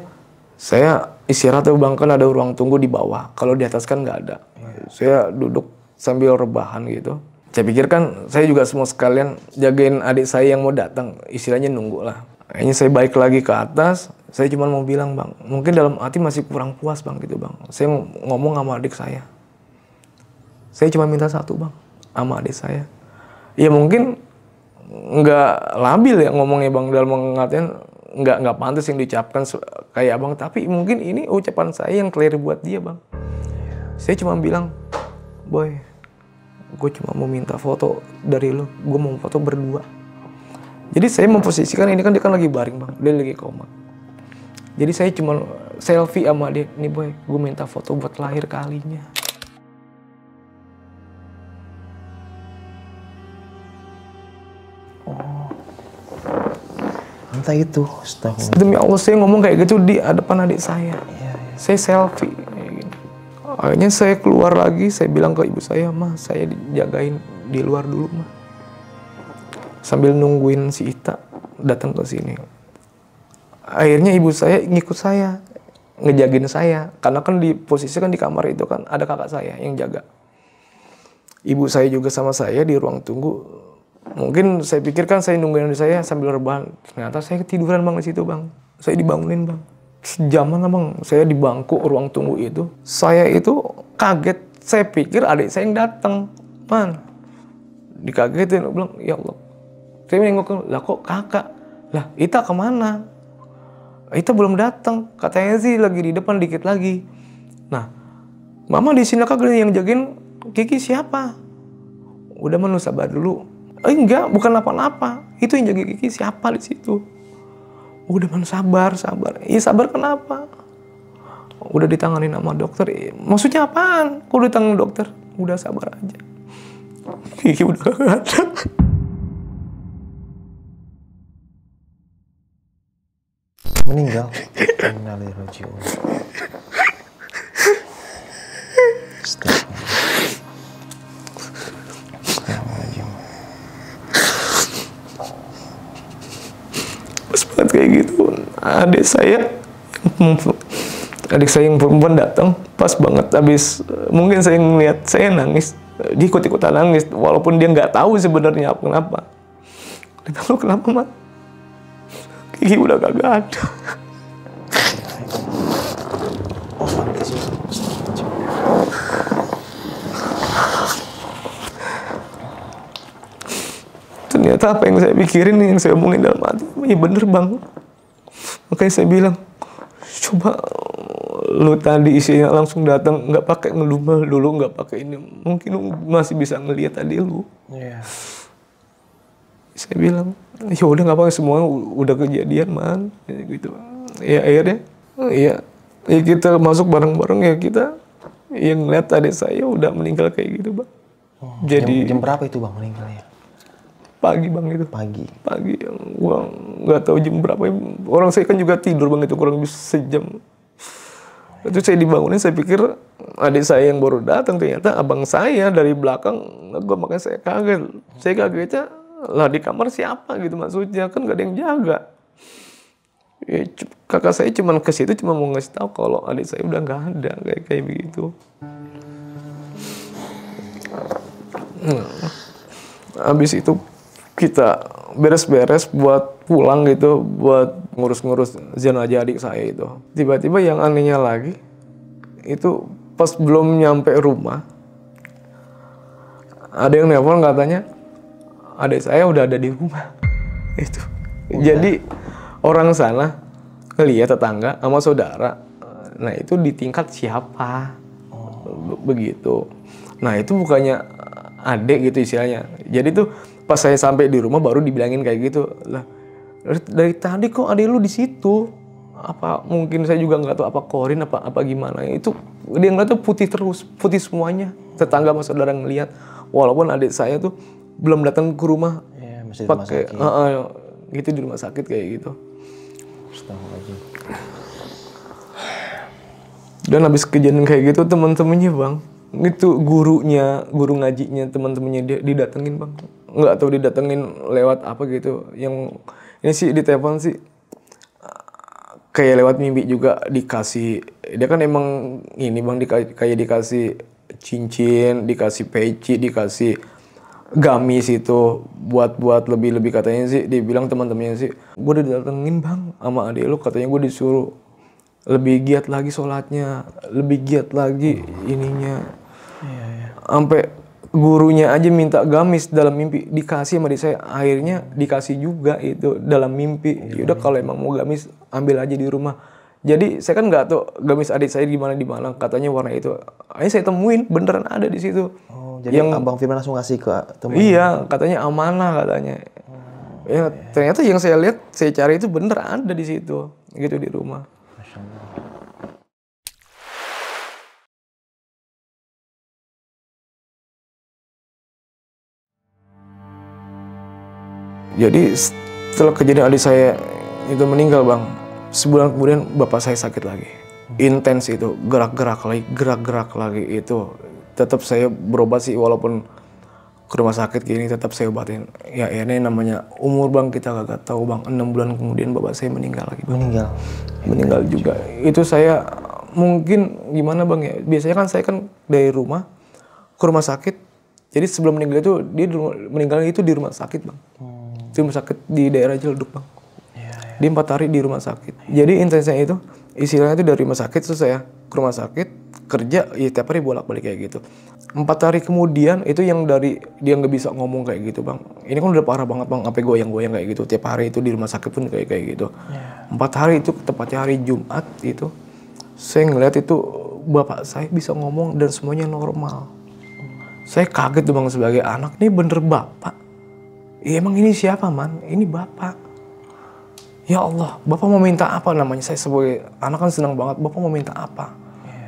saya istirahat tuh Bang, kan ada ruang tunggu di bawah. Kalau di atas kan nggak ada. Saya duduk sambil rebahan gitu. Saya pikir kan saya juga semua sekalian jagain adik saya yang mau datang. Istilahnya nunggu lah. Akhirnya saya balik lagi ke atas. Saya cuma mau bilang Bang, mungkin dalam hati masih kurang puas Bang gitu Bang. Saya ngomong sama adik saya. Saya cuma minta satu Bang, sama adik saya. Ya mungkin nggak labil ya ngomongnya Bang, dalam mengatain nggak pantas yang diucapkan kayak Abang, tapi mungkin ini ucapan saya yang clear buat dia Bang. Saya cuma bilang, "Boy, gue cuma mau minta foto dari lo, gue mau foto berdua." Jadi saya memposisikan ini kan dia kan lagi baring Bang, dia lagi koma. Jadi saya cuma selfie sama dia, "Nih Boy, gue minta foto buat lahir kalinya." Entah itu, setahun. Demi Allah saya ngomong kayak gitu di hadapan adik saya. Saya selfie kayak gini. Akhirnya saya keluar lagi, saya bilang ke ibu saya, "Ma, saya dijagain di luar dulu, Ma." Sambil nungguin si Ita datang ke sini. Akhirnya ibu saya ngikut saya, ngejagain saya. Karena kan di posisi kan di kamar itu kan ada kakak saya yang jaga. Ibu saya juga sama saya di ruang tunggu. Mungkin saya pikirkan saya nungguin adik saya sambil rebahan. Ternyata saya ketiduran Bang di situ, Bang. Saya dibangunin, Bang. Sejaman lah, Bang. Saya di bangku ruang tunggu itu. Saya itu kaget. Saya pikir adik saya yang datang. Man. Dikagetin. Bilang, ya Allah. Saya nengok, lah kok kakak? Lah, Ita kemana? Ita belum datang. Katanya sih lagi di depan dikit lagi. Nah, Mama di sini kakak yang jagain Kiki siapa? Udah Manu sabar dulu. Enggak, bukan apa-apa. Itu yang jaga Kiki siapa di situ? Udah Manu sabar. Iya sabar kenapa? Udah ditanganin sama dokter. Maksudnya apaan? Kok udah ditangani dokter? Udah sabar aja. Kiki udah gak ada. Meninggal. Innalillahi. Pas banget kayak gitu, adik saya yang perempuan datang pas banget. Habis mungkin saya ngeliat saya nangis, dia ikut-ikutan nangis walaupun dia nggak tahu sebenarnya kenapa. Dia tahu kenapa, Mak? Kiki udah kagak ada. Ternyata apa yang saya pikirin, yang saya omongin dalam hati, iya bener Bang. Makanya saya bilang, coba lu tadi isinya langsung datang, nggak pakai ngelumel dulu, nggak pakai ini, mungkin lu masih bisa ngelihat tadi lu. Iya. Saya bilang, ya udah nggak apa-apa, semua udah kejadian man, gitu. Ya akhirnya, ya kita masuk bareng-bareng ya kita, yang ngeliat adik saya udah meninggal kayak gitu Bang. Jadi Jam berapa itu Bang meninggalnya? pagi Bang itu. Pagi. Pagi yang gua nggak tahu jam berapa. Orang saya kan juga tidur Bang itu kurang lebih sejam. Itu saya dibangunin, saya pikir adik saya yang baru datang, ternyata abang saya dari belakang. Gua makanya saya kaget. Saya kagetnya lah di kamar siapa gitu maksudnya, kan gak ada yang jaga. Ya, kakak saya cuman ke situ cuma mau ngasih tahu kalau adik saya udah nggak ada kayak begitu. Habis itu kita beres-beres buat pulang gitu, buat ngurus-ngurus jenazah adik saya itu. Tiba-tiba yang anehnya lagi, itu pas belum nyampe rumah, ada yang nelpon katanya, adik saya udah ada di rumah. Itu. Jadi orang sana ngeliat tetangga sama saudara, nah itu di tingkat siapa? Begitu. Nah itu bukannya adik gitu istilahnya. Jadi tuh pas saya sampai di rumah baru dibilangin kayak gitu. Lah dari tadi kok adik lu di situ? Apa mungkin saya juga nggak tahu apa korin apa gimana. Itu dia ngeliat tuh putih terus, putih semuanya. Tetangga sama saudara ngeliat. Walaupun adik saya tuh belum datang ke rumah. Iya, masih di rumah sakit. Gitu di rumah sakit kayak gitu. Astagfirullahaladzim. Dan habis kejadian kayak gitu teman-temannya Bang, itu gurunya, guru ngajinya teman-temannya dia didatengin Bang. Nggak tahu didatengin lewat apa gitu. Yang ini sih di telepon sih kayak lewat mimpi juga dikasih. Dia kan emang ini Bang kayak dikasih cincin, dikasih peci, dikasih gamis itu buat lebih katanya sih. Dibilang teman-temannya sih, gue udah didatengin Bang sama adik lu, katanya gue disuruh lebih giat lagi sholatnya, lebih giat lagi ininya. Sampai gurunya aja minta gamis dalam mimpi, dikasih sama adik saya. Akhirnya dikasih juga itu dalam mimpi. Yaudah kalau emang mau gamis ambil aja di rumah. Jadi saya kan nggak tahu gamis adik saya di mana, katanya warna itu. Akhirnya saya temuin beneran ada di situ. Oh, jadi yang Abang Firman langsung ngasih ke teman. Iya, katanya amanah katanya. Ya ternyata yang saya lihat, saya cari itu bener ada di situ, gitu di rumah. Masya Allah. Jadi setelah kejadian adik saya itu meninggal Bang, sebulan kemudian bapak saya sakit lagi. Intens itu, gerak-gerak lagi itu. Tetap saya berobat sih, walaupun ke rumah sakit gini tetap saya obatin. Ya ini namanya umur bang, kita kagak tahu bang. 6 bulan kemudian bapak saya meninggal lagi bang. Meninggal juga. Itu saya mungkin gimana bang ya, biasanya kan saya kan dari rumah ke rumah sakit. Jadi sebelum meninggal itu, dia meninggal itu di rumah sakit bang. Di rumah sakit di daerah Ciledug bang. Di 4 hari di rumah sakit. Jadi intensnya itu, istilahnya itu dari rumah sakit, terus saya ke rumah sakit, kerja, ya tiap hari bolak-balik kayak gitu. 4 hari kemudian, itu yang dari dia nggak bisa ngomong kayak gitu bang. Ini kan udah parah banget bang, sampai goyang-goyang kayak gitu. Tiap hari itu di rumah sakit pun kayak gitu. 4 hari itu, tepatnya hari Jumat itu, saya ngeliat itu bapak saya bisa ngomong dan semuanya normal. Saya kaget tuh bang sebagai anak, ini bener bapak? Ya emang ini siapa man? Ini bapak. Ya Allah, bapak mau minta apa namanya? Saya sebagai anak kan senang banget, bapak mau minta apa?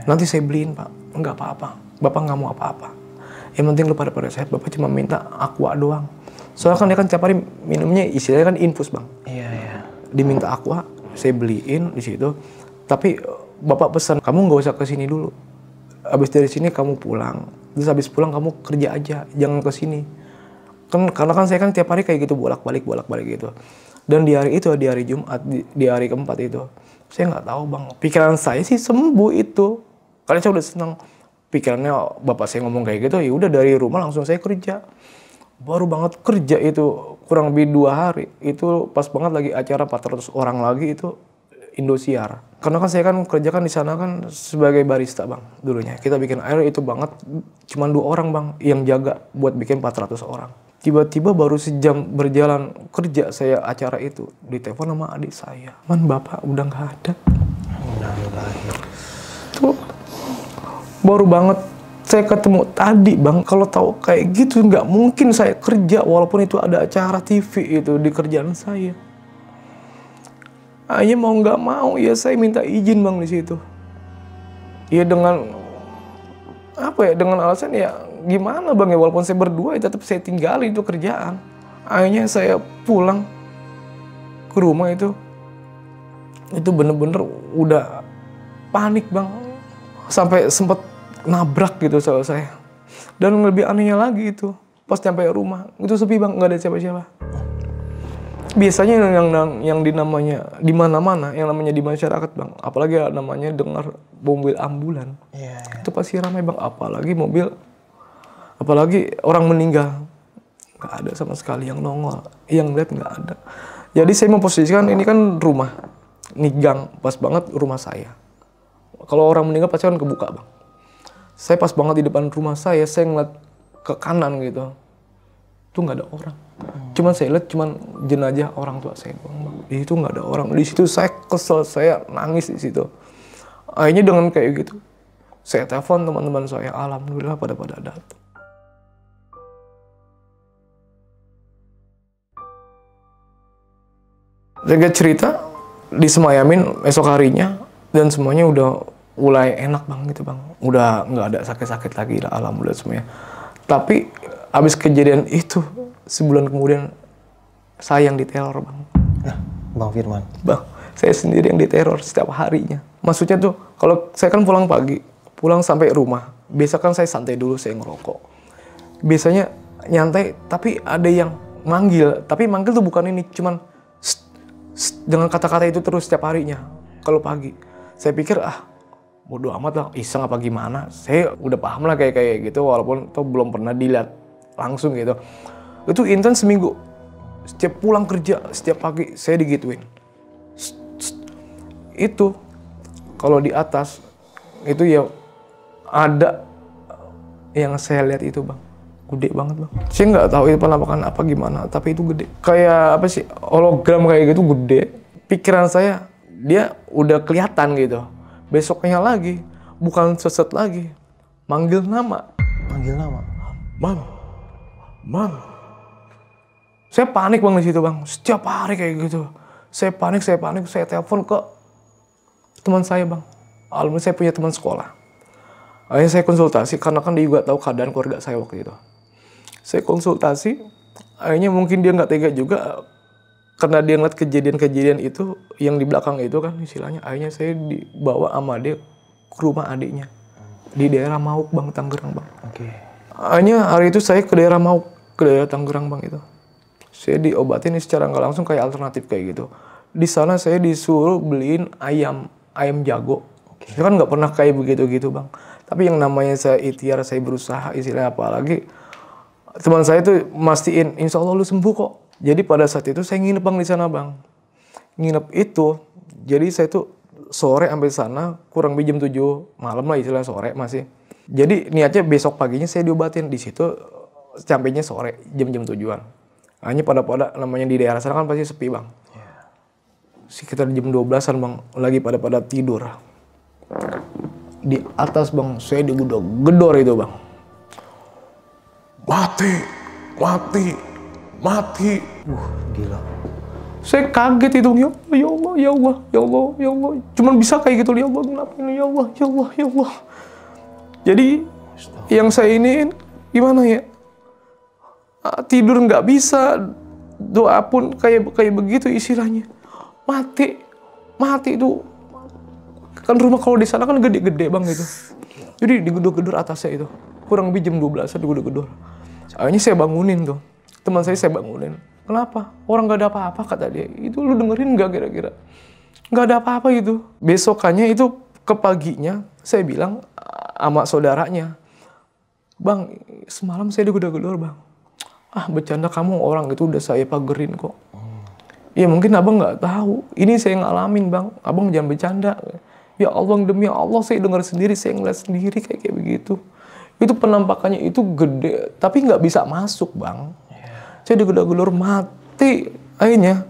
Nanti saya beliin pak. Enggak apa-apa, bapak nggak mau apa-apa. Yang penting lu pada sehat, bapak cuma minta aqua doang. Soalnya kan dia kan tiap hari minumnya istilahnya kan infus bang. Diminta aqua, saya beliin di situ. Tapi bapak pesan, kamu nggak usah kesini dulu. Abis dari sini kamu pulang. Terus habis pulang kamu kerja aja, jangan kesini. Karena kan saya kan tiap hari kayak gitu bolak-balik gitu. Dan di hari itu, di hari Jumat, di hari keempat itu, saya nggak tahu bang. Pikiran saya sih sembuh itu. Karena saya udah senang. Pikirannya bapak saya ngomong kayak gitu, ya udah dari rumah langsung saya kerja. Baru banget kerja itu kurang lebih 2 hari. Itu pas banget lagi acara 400 orang lagi itu Indosiar. Karena kan saya kan kerja kan di sana kan sebagai barista bang dulunya. Kita bikin air itu banget, cuman 2 orang bang yang jaga buat bikin 400 orang. Tiba-tiba baru sejam berjalan kerja saya acara itu, ditelepon sama adik saya. Man bapak udah nggak ada. Tuh baru banget saya ketemu tadi bang. Kalau tahu kayak gitu nggak mungkin saya kerja walaupun itu ada acara TV itu di kerjaan saya. Hanya mau nggak mau ya saya minta izin bang di situ. Ya dengan apa ya, dengan alasan ya gimana bang ya, walaupun saya berdua ya tetap saya tinggalin itu kerjaan. Akhirnya saya pulang ke rumah itu bener-bener udah panik bang, sampai sempet nabrak gitu sama saya. Dan lebih anehnya lagi itu pas nyampe rumah itu sepi bang, nggak ada siapa-siapa. Biasanya yang dinamanya di mana-mana, yang namanya di masyarakat bang, apalagi namanya dengar mobil ambulan, itu pasti ramai bang. Apalagi orang meninggal, nggak ada sama sekali yang nongol, yang lihat nggak ada. Jadi saya memposisikan ini kan rumah, ini gang, pas banget rumah saya. Kalau orang meninggal pasti kan kebuka bang. Saya pas banget di depan rumah saya ngeliat ke kanan gitu, tuh nggak ada orang. Cuman saya lihat cuman jenazah orang tua saya doang bang. Di situ nggak ada orang. Di situ saya kesel, saya nangis di situ. Akhirnya dengan kayak gitu, saya telepon teman-teman saya, alhamdulillah pada datang. Saya cerita disemayamin esok harinya dan semuanya udah mulai enak bang gitu bang. Udah nggak ada sakit-sakit lagi lah, alhamdulillah semuanya. Tapi abis kejadian itu sebulan kemudian saya yang diteror bang. Bang Firman? Bang, saya sendiri yang diteror setiap harinya. Maksudnya tuh kalau saya kan pulang pagi, pulang sampai rumah. Biasa kan saya santai dulu, saya ngerokok. Biasanya nyantai, tapi ada yang manggil. Tapi manggil tuh bukan ini, cuman dengan kata-kata itu terus setiap harinya. Kalau pagi, saya pikir bodo amat lah, iseng apa gimana. Saya udah paham lah kayak gitu, walaupun tuh belum pernah dilihat langsung gitu. Itu intens seminggu. Setiap pulang kerja, setiap pagi saya digituin. Itu kalau di atas itu ya ada yang saya lihat itu bang, gede banget bang. Saya nggak tahu itu penampakan apa gimana, tapi itu gede. Kayak apa sih, hologram kayak gitu gede. Pikiran saya dia udah kelihatan gitu. Besoknya lagi bukan seset lagi, manggil nama. Man. Saya panik bang di situ bang. Setiap hari kayak gitu. Saya panik. Saya telepon ke teman saya bang. Alhamdulillah saya punya teman sekolah. Akhirnya saya konsultasi karena kan dia juga tahu keadaan keluarga saya waktu itu. Saya konsultasi. Akhirnya mungkin dia nggak tega juga. karena dia ngeliat kejadian-kejadian itu yang di belakang itu kan istilahnya, akhirnya saya dibawa sama dia ke rumah adiknya di daerah Mauk Bang, Tangerang Bang. Oke. Akhirnya hari itu saya ke daerah Mauk, ke daerah Tangerang Bang itu. Saya diobatin secara nggak langsung kayak alternatif kayak gitu. Di sana saya disuruh beliin ayam jago. Saya kan nggak pernah kayak begitu-gitu Bang. Tapi yang namanya saya ikhtiar, saya berusaha istilahnya, apalagi teman saya tuh mastiin insya Allah lu sembuh kok. Jadi pada saat itu saya nginep Bang di sana Bang. Nginep itu, jadi saya tuh sore sampai sana kurang lebih jam 7 malam lah istilahnya, sore masih. Jadi niatnya besok paginya saya diobatin di situ, sampainya sore jam-jam 7-an. Hanya pada namanya di daerah sana kan pasti sepi Bang. Sekitar jam 12-an Bang, lagi pada tidur. Di atas Bang, saya digedor itu Bang. Mati. Gila. Saya kaget itu, ya Allah. Cuman bisa kayak gitu, ya Allah, kenapa ini, ya Allah. Jadi yang saya ini gimana ya? Tidur nggak bisa, doa pun kayak begitu istilahnya. Mati itu. Kan rumah kalau di sana kan gede-gede Bang gitu. Jadi digedor-gedor atasnya itu. Kurang lebih jam 12-an digedor-gedor. Akhirnya saya bangunin tuh. Teman saya bangunin. Kenapa? Orang gak ada apa-apa kata dia. Itu lu dengerin gak kira-kira? Gak ada apa-apa gitu. Besokannya itu ke paginya saya bilang sama saudaranya. Bang, semalam saya digedor-gedor Bang. Bercanda kamu, orang itu udah saya pagerin kok. Ya mungkin abang gak tahu. Ini saya ngalamin Bang. Abang jangan bercanda. Ya Allah, demi Allah saya dengar sendiri, saya ngeliat sendiri kayak begitu. Itu penampakannya itu gede, tapi nggak bisa masuk Bang. Saya digedor-gedor mati. Akhirnya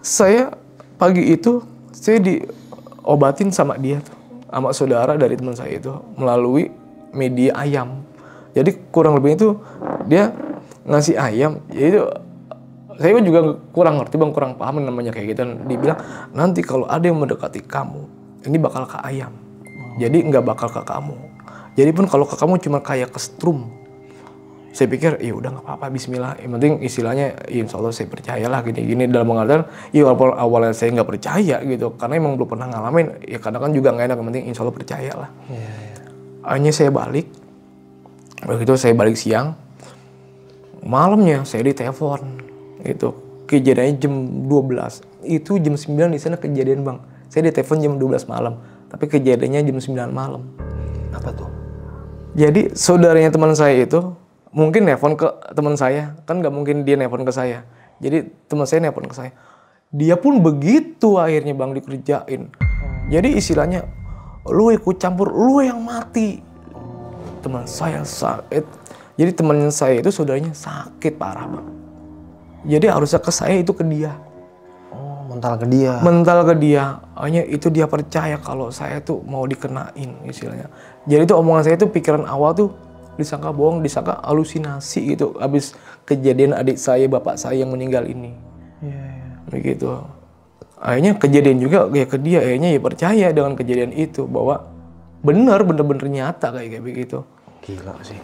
saya pagi itu saya diobatin sama dia tuh, sama saudara dari teman saya itu melalui media ayam. Jadi kurang lebih itu dia ngasih ayam, jadi saya juga kurang ngerti Bang, kurang paham namanya kayak gitu. Dia bilang nanti kalau ada yang mendekati kamu, ini bakal ke ayam. Jadi nggak bakal ke kamu. Jadi pun kalau ke kamu cuma kayak ke strum. Saya pikir ya udah nggak apa-apa, Bismillah. Yang penting istilahnya ya insya Allah saya percayalah gini-gini, dalam pengertian ya walaupun awalnya saya nggak percaya gitu, karena emang belum pernah ngalamin. Ya kadang kan juga nggak enak, yang penting insya Allah percayalah. Akhirnya saya balik. Begitu saya balik siang, malamnya saya ditelepon. Itu kejadiannya jam 12. Itu jam 9 di sana kejadian Bang. Saya ditelepon jam 12 malam, tapi kejadiannya jam 9 malam. Apa tuh? Jadi saudaranya teman saya itu mungkin nelpon ke teman saya, kan nggak mungkin dia nelpon ke saya. Jadi teman saya nelpon ke saya. Dia pun begitu akhirnya Bang dikerjain. Jadi istilahnya lu ikut campur, lu yang mati. Teman saya sakit. Jadi teman saya itu saudaranya sakit parah Bang. Jadi harusnya ke saya itu ke dia. Mental ke dia. Mental ke dia. Hanya itu dia percaya kalau saya tuh mau dikenain istilahnya. Jadi itu omongan saya tuh pikiran awal tuh disangka bohong, disangka halusinasi gitu. Habis kejadian adik saya, bapak saya yang meninggal ini. Begitu. Akhirnya kejadian juga kayak ke dia. Akhirnya ya percaya dengan kejadian itu bahwa bener-bener nyata kayak begitu. Gila sih.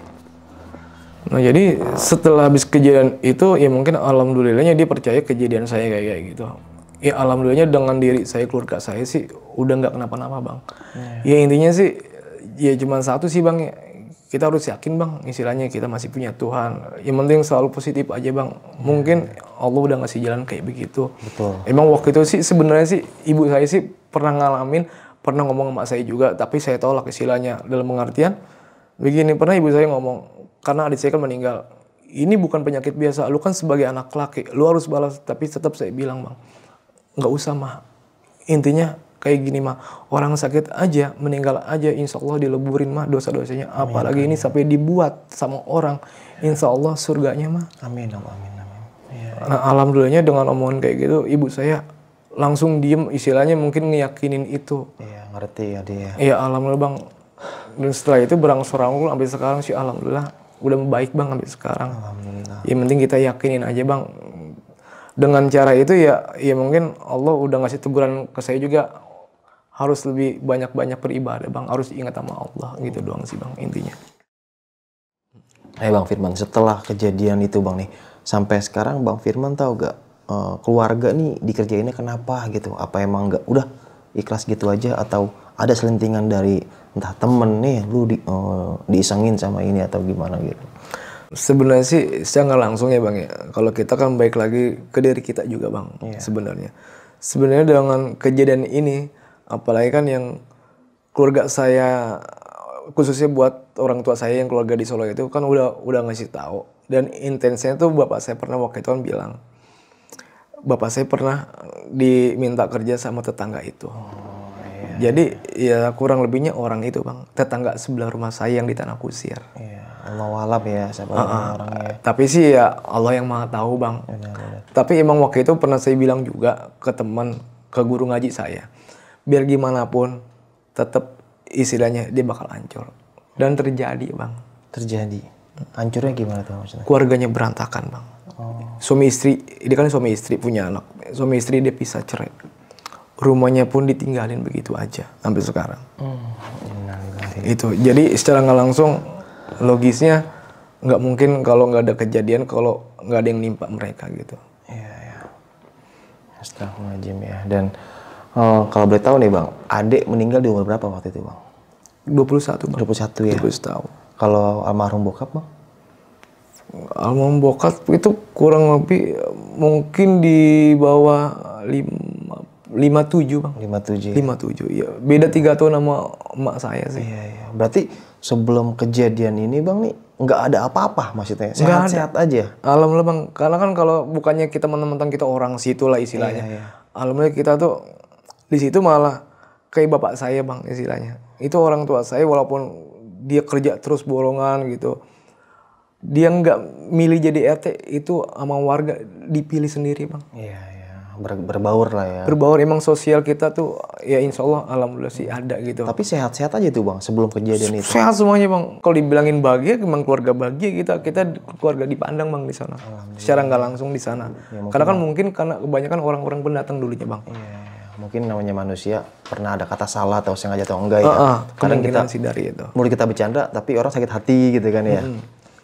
Nah jadi setelah habis kejadian itu ya mungkin alhamdulillahnya dia percaya kejadian saya kayak gitu. Ya alhamdulillahnya dengan diri saya, keluarga saya sih udah nggak kenapa-napa Bang. Ya intinya sih ya cuma satu sih Bang, kita harus yakin Bang, istilahnya kita masih punya Tuhan. Yang penting selalu positif aja Bang. Mungkin Allah udah ngasih jalan kayak begitu. Betul. Emang waktu itu sih sebenarnya sih ibu saya sih pernah ngalamin, pernah ngomong sama saya juga, tapi saya tolak istilahnya dalam pengertian begini. Pernah ibu saya ngomong, karena adik saya kan meninggal, ini bukan penyakit biasa, lu kan sebagai anak laki, lu harus balas. Tapi tetap saya bilang Bang, nggak usah mah. Intinya kayak gini mah, orang sakit aja, meninggal aja, insya Allah dileburin mah dosa-dosanya. Apalagi ini sampai dibuat sama orang, insya Allah surganya mah. Amin. Nah alhamdulillahnya dengan omongan kayak gitu, ibu saya langsung diem, istilahnya mungkin ngeyakinin itu. Iya, ngerti ya dia. Iya alhamdulillah Bang. Dan setelah itu berangsur-angsur sampai sekarang sih alhamdulillah udah baik Bang sampai sekarang. Alhamdulillah. Yang penting kita yakinin aja Bang. Dengan cara itu ya mungkin Allah udah ngasih teguran ke saya juga, harus lebih banyak-banyak beribadah Bang, harus ingat sama Allah gitu doang sih Bang intinya. Bang Firman, setelah kejadian itu Bang nih, sampai sekarang Bang Firman tahu gak keluarga nih dikerjainnya kenapa gitu? Apa emang nggak udah ikhlas gitu aja atau ada selentingan dari entah temen nih lu diisengin sama ini atau gimana gitu? Sebenarnya sih secara nggak langsung ya Bang ya. Kalau kita kan baik lagi ke diri kita juga Bang sebenarnya. Sebenarnya dengan kejadian ini, apalagi kan yang keluarga saya, khususnya buat orang tua saya yang keluarga di Solo itu kan udah ngasih tahu. Dan intensinya tuh bapak saya pernah waktu itu kan bilang, bapak saya pernah diminta kerja sama tetangga itu. Jadi ya kurang lebihnya orang itu Bang, tetangga sebelah rumah saya yang di Tanah Kusir. Allah walap ya siapa orangnya. Tapi sih ya Allah yang maha tahu Bang. Tapi emang waktu itu pernah saya bilang juga ke teman, ke guru ngaji saya, biar gimana pun tetap istilahnya dia bakal hancur. Dan terjadi Bang. Terjadi. Hancurnya gimana tuh maksudnya? Keluarganya berantakan Bang. Suami istri, dia kan suami istri punya anak. Suami istri dia pisah cerai. Rumahnya pun ditinggalin begitu aja sampai sekarang. Itu jadi secara nggak langsung logisnya nggak mungkin kalau nggak ada kejadian, kalau nggak ada yang nimpa mereka gitu. Iya. Astagfirullahaladzim ya. Dan kalau boleh tahu nih Bang, adik meninggal di umur berapa waktu itu Bang? 21 Bang. 21 ya. 21 tahun. Kalau almarhum bokap Bang? Almarhum bokap itu kurang lebih mungkin di bawah 57 Bang. 57. 57 ya. Beda 3 tahun sama emak saya sih. Iya. Berarti sebelum kejadian ini Bang nih nggak ada apa-apa maksudnya? Sehat-sehat aja? Alhamdulillah Bang. Karena kan kalau bukannya kita mentang-mentang kita orang situ lah istilahnya. Alhamdulillah kita tuh di situ malah kayak bapak saya Bang istilahnya. Itu orang tua saya walaupun dia kerja terus borongan gitu, dia nggak milih jadi RT itu sama warga, dipilih sendiri Bang. Iya. Berbaur lah ya. Berbaur, emang sosial kita tuh ya insya Allah alhamdulillah sih ada gitu. Tapi sehat-sehat aja tuh Bang sebelum kejadian itu? Sehat semuanya Bang. Kalau dibilangin bahagia, emang keluarga bahagia kita keluarga dipandang Bang di sana. Secara nggak langsung di sana. Karena kan mungkin karena kebanyakan orang-orang pendatang dulunya Bang. Iya. Mungkin namanya manusia pernah ada kata salah atau sengaja atau enggak ya. Kadang kita sih dari itu. mulut kita bercanda tapi orang sakit hati gitu kan ya.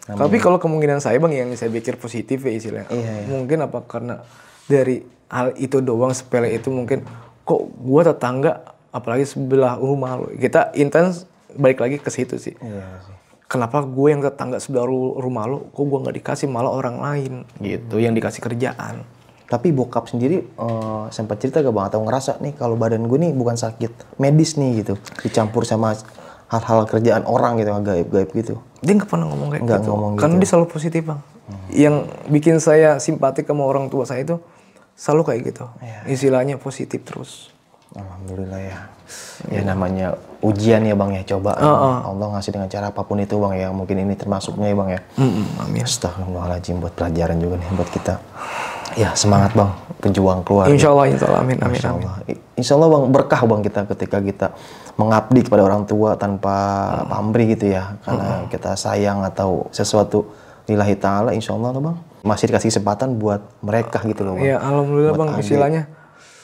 Tapi kalau kemungkinan saya Bang yang saya pikir positif ya istilahnya. Mungkin apa karena dari hal itu doang sepele itu mungkin kok gua tetangga apalagi sebelah rumah lu. Kita intens balik lagi ke situ sih. Kenapa gue yang tetangga sebelah rumah lu kok gua nggak dikasih malah orang lain gitu yang dikasih kerjaan. Tapi bokap sendiri sempat cerita gak Bang atau ngerasa nih kalau badan gue nih bukan sakit medis nih gitu dicampur sama hal-hal kerjaan orang gitu gaib-gaib gitu? Dia nggak pernah ngomong kayak gitu. Karena gitu. dia selalu positif Bang. Yang bikin saya simpatik sama orang tua saya itu selalu kayak gitu. Istilahnya positif terus. Alhamdulillah ya. Ya namanya ujian ya Bang ya, coba Allah ngasih dengan cara apapun itu Bang ya. Mungkin ini termasuknya ya Bang ya. Amin. Astagfirullahaladzim, buat pelajaran juga nih buat kita. Ya semangat Bang, pejuang keluarga. Insya Allah, amin. Insya Allah Bang, berkah Bang kita ketika kita mengabdi kepada orang tua tanpa pamrih gitu ya. Karena kita sayang atau sesuatu lillahi ta'ala, insya Allah Bang. Masih dikasih kesempatan buat mereka gitu loh Bang. Iya alhamdulillah buat Bang istilahnya.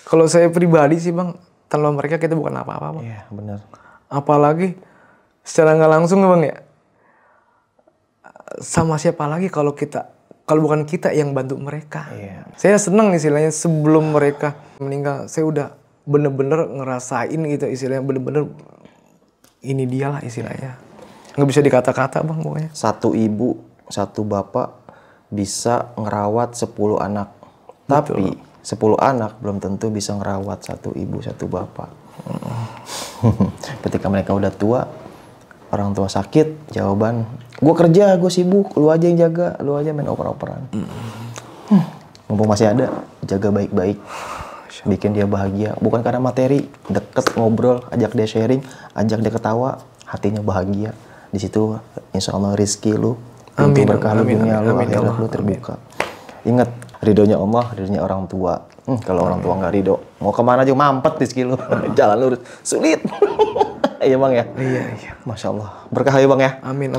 Kalau saya pribadi sih Bang, tanpa mereka kita bukan apa-apa Bang. Iya benar. Apalagi secara nggak langsung Bang ya. Sama siapa lagi kalau bukan kita yang bantu mereka. Saya senang istilahnya sebelum mereka meninggal, saya udah bener-bener ngerasain gitu istilahnya, bener-bener ini dia lah istilahnya. Nggak bisa dikata-kata Bang pokoknya. Satu ibu, satu bapak bisa ngerawat 10 anak. Betul. Tapi 10 anak belum tentu bisa ngerawat satu ibu, satu bapak. Ketika mereka udah tua, orang tua sakit, jawaban, gue kerja, gue sibuk, lu aja yang jaga, lu aja main oper-operan. Mumpung masih ada, jaga baik-baik, bikin dia bahagia. Bukan karena materi, deket, ngobrol, ajak dia sharing, ajak dia ketawa, hatinya bahagia. Di situ, insya Allah rezeki lu, pintu berkah lu, dunia lu, akhirat lu terbuka. Ingat, ridhonya Allah, ridhonya orang tua. Kalau orang tua nggak ridho, mau kemana aja mampet rezeki lu, jalan lurus, sulit. Iya Bang ya? Iya. Masya Allah. Berkah ya Bang ya? Amin.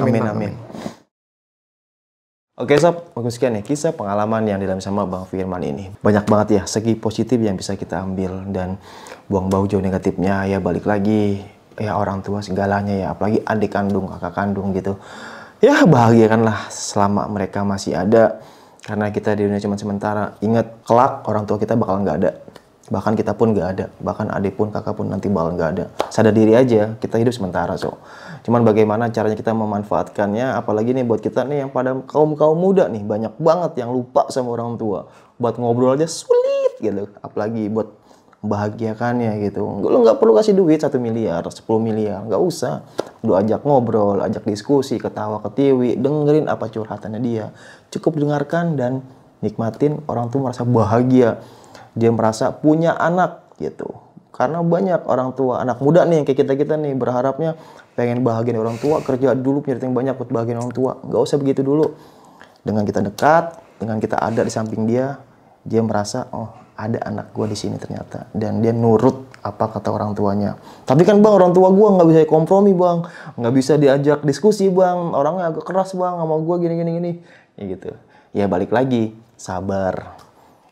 Oke Sob, bagus sekian ya kisah pengalaman yang dialami sama Bang Firman ini. Banyak banget ya segi positif yang bisa kita ambil dan buang bau jauh negatifnya ya, balik lagi ya orang tua segalanya ya, apalagi adik kandung, kakak kandung gitu. Ya bahagiakanlah selama mereka masih ada. Karena kita di dunia cuma sementara. Ingat, kelak orang tua kita bakal nggak ada. Bahkan kita pun nggak ada. Bahkan adik pun, kakak pun nanti bakal nggak ada. Sadar diri aja, kita hidup sementara, so. Cuman bagaimana caranya kita memanfaatkannya, apalagi nih buat kita nih yang pada kaum-kaum muda nih, banyak banget yang lupa sama orang tua. Buat ngobrol aja sulit gitu. Apalagi buat membahagiakannya gitu. Lu nggak perlu kasih duit 1 miliar, 10 miliar, nggak usah. Lu ajak ngobrol, ajak diskusi, ketawa ketiwi, dengerin apa curhatannya dia. Cukup dengarkan dan nikmatin, orang tuh merasa bahagia. Dia merasa punya anak gitu. Karena banyak orang tua, anak muda nih kayak kita-kita nih berharapnya pengen bahagiain orang tua, kerja dulu punya yang banyak buat bahagiain orang tua. Nggak usah begitu dulu. Dengan kita dekat, dengan kita ada di samping dia merasa, oh ada anak gua di sini ternyata. Dan dia nurut apa kata orang tuanya. Tapi kan bang, orang tua gua nggak bisa kompromi bang. Nggak bisa diajak diskusi bang. Orangnya agak keras bang sama gua gini. Ya gitu. Ya balik lagi, sabar.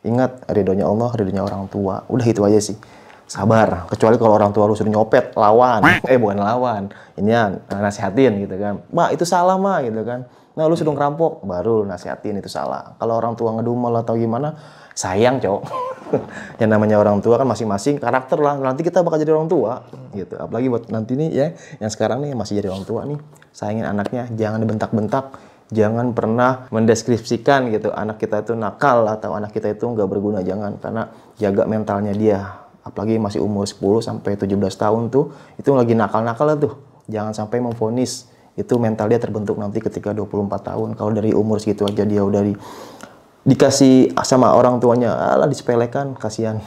Ingat, ridhonya Allah, ridhonya orang tua. Udah itu aja sih. Sabar. Kecuali kalau orang tua lu suruh nyopet, lawan. Bukan lawan. Ini ya, nasihatin gitu kan. Ma, itu salah ma gitu kan. Nah, lu suruh ngerampok, baru lu nasihatin itu salah. Kalau orang tua ngedumel atau gimana, sayang cowok. Yang namanya orang tua kan masing-masing karakter lah. Nanti kita bakal jadi orang tua gitu. Apalagi buat nanti nih ya, yang sekarang nih masih jadi orang tua nih. Sayangin anaknya, jangan dibentak-bentak. Jangan pernah mendeskripsikan gitu anak kita itu nakal atau anak kita itu nggak berguna, jangan. Karena jaga mentalnya dia, apalagi masih umur 10 sampai 17 tahun tuh itu lagi nakal-nakal tuh. Jangan sampai memvonis itu mental dia terbentuk nanti ketika 24 tahun. Kalau dari umur segitu aja dia udah dikasih sama orang tuanya, alah disepelekan, kasihan.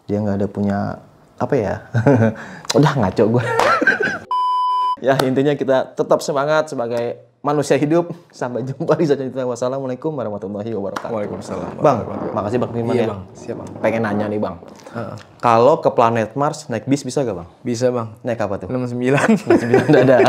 Dia nggak ada punya apa ya. Udah ngaco gue. Ya intinya kita tetap semangat sebagai manusia hidup. Sampai jumpa di selanjutnya. Wassalamualaikum warahmatullahi wabarakatuh. Waalaikumsalam. Bang, makasih Bang Firman Iya ya. bang, siap bang. Pengen nanya nih Bang. Kalau ke planet Mars naik bis bisa gak Bang? Bisa bang. Naik apa tuh? 69. Udah ada.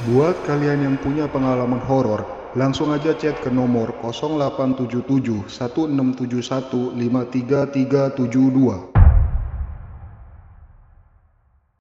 Buat kalian yang punya pengalaman horor, langsung aja chat ke nomor 0877 1671 53372.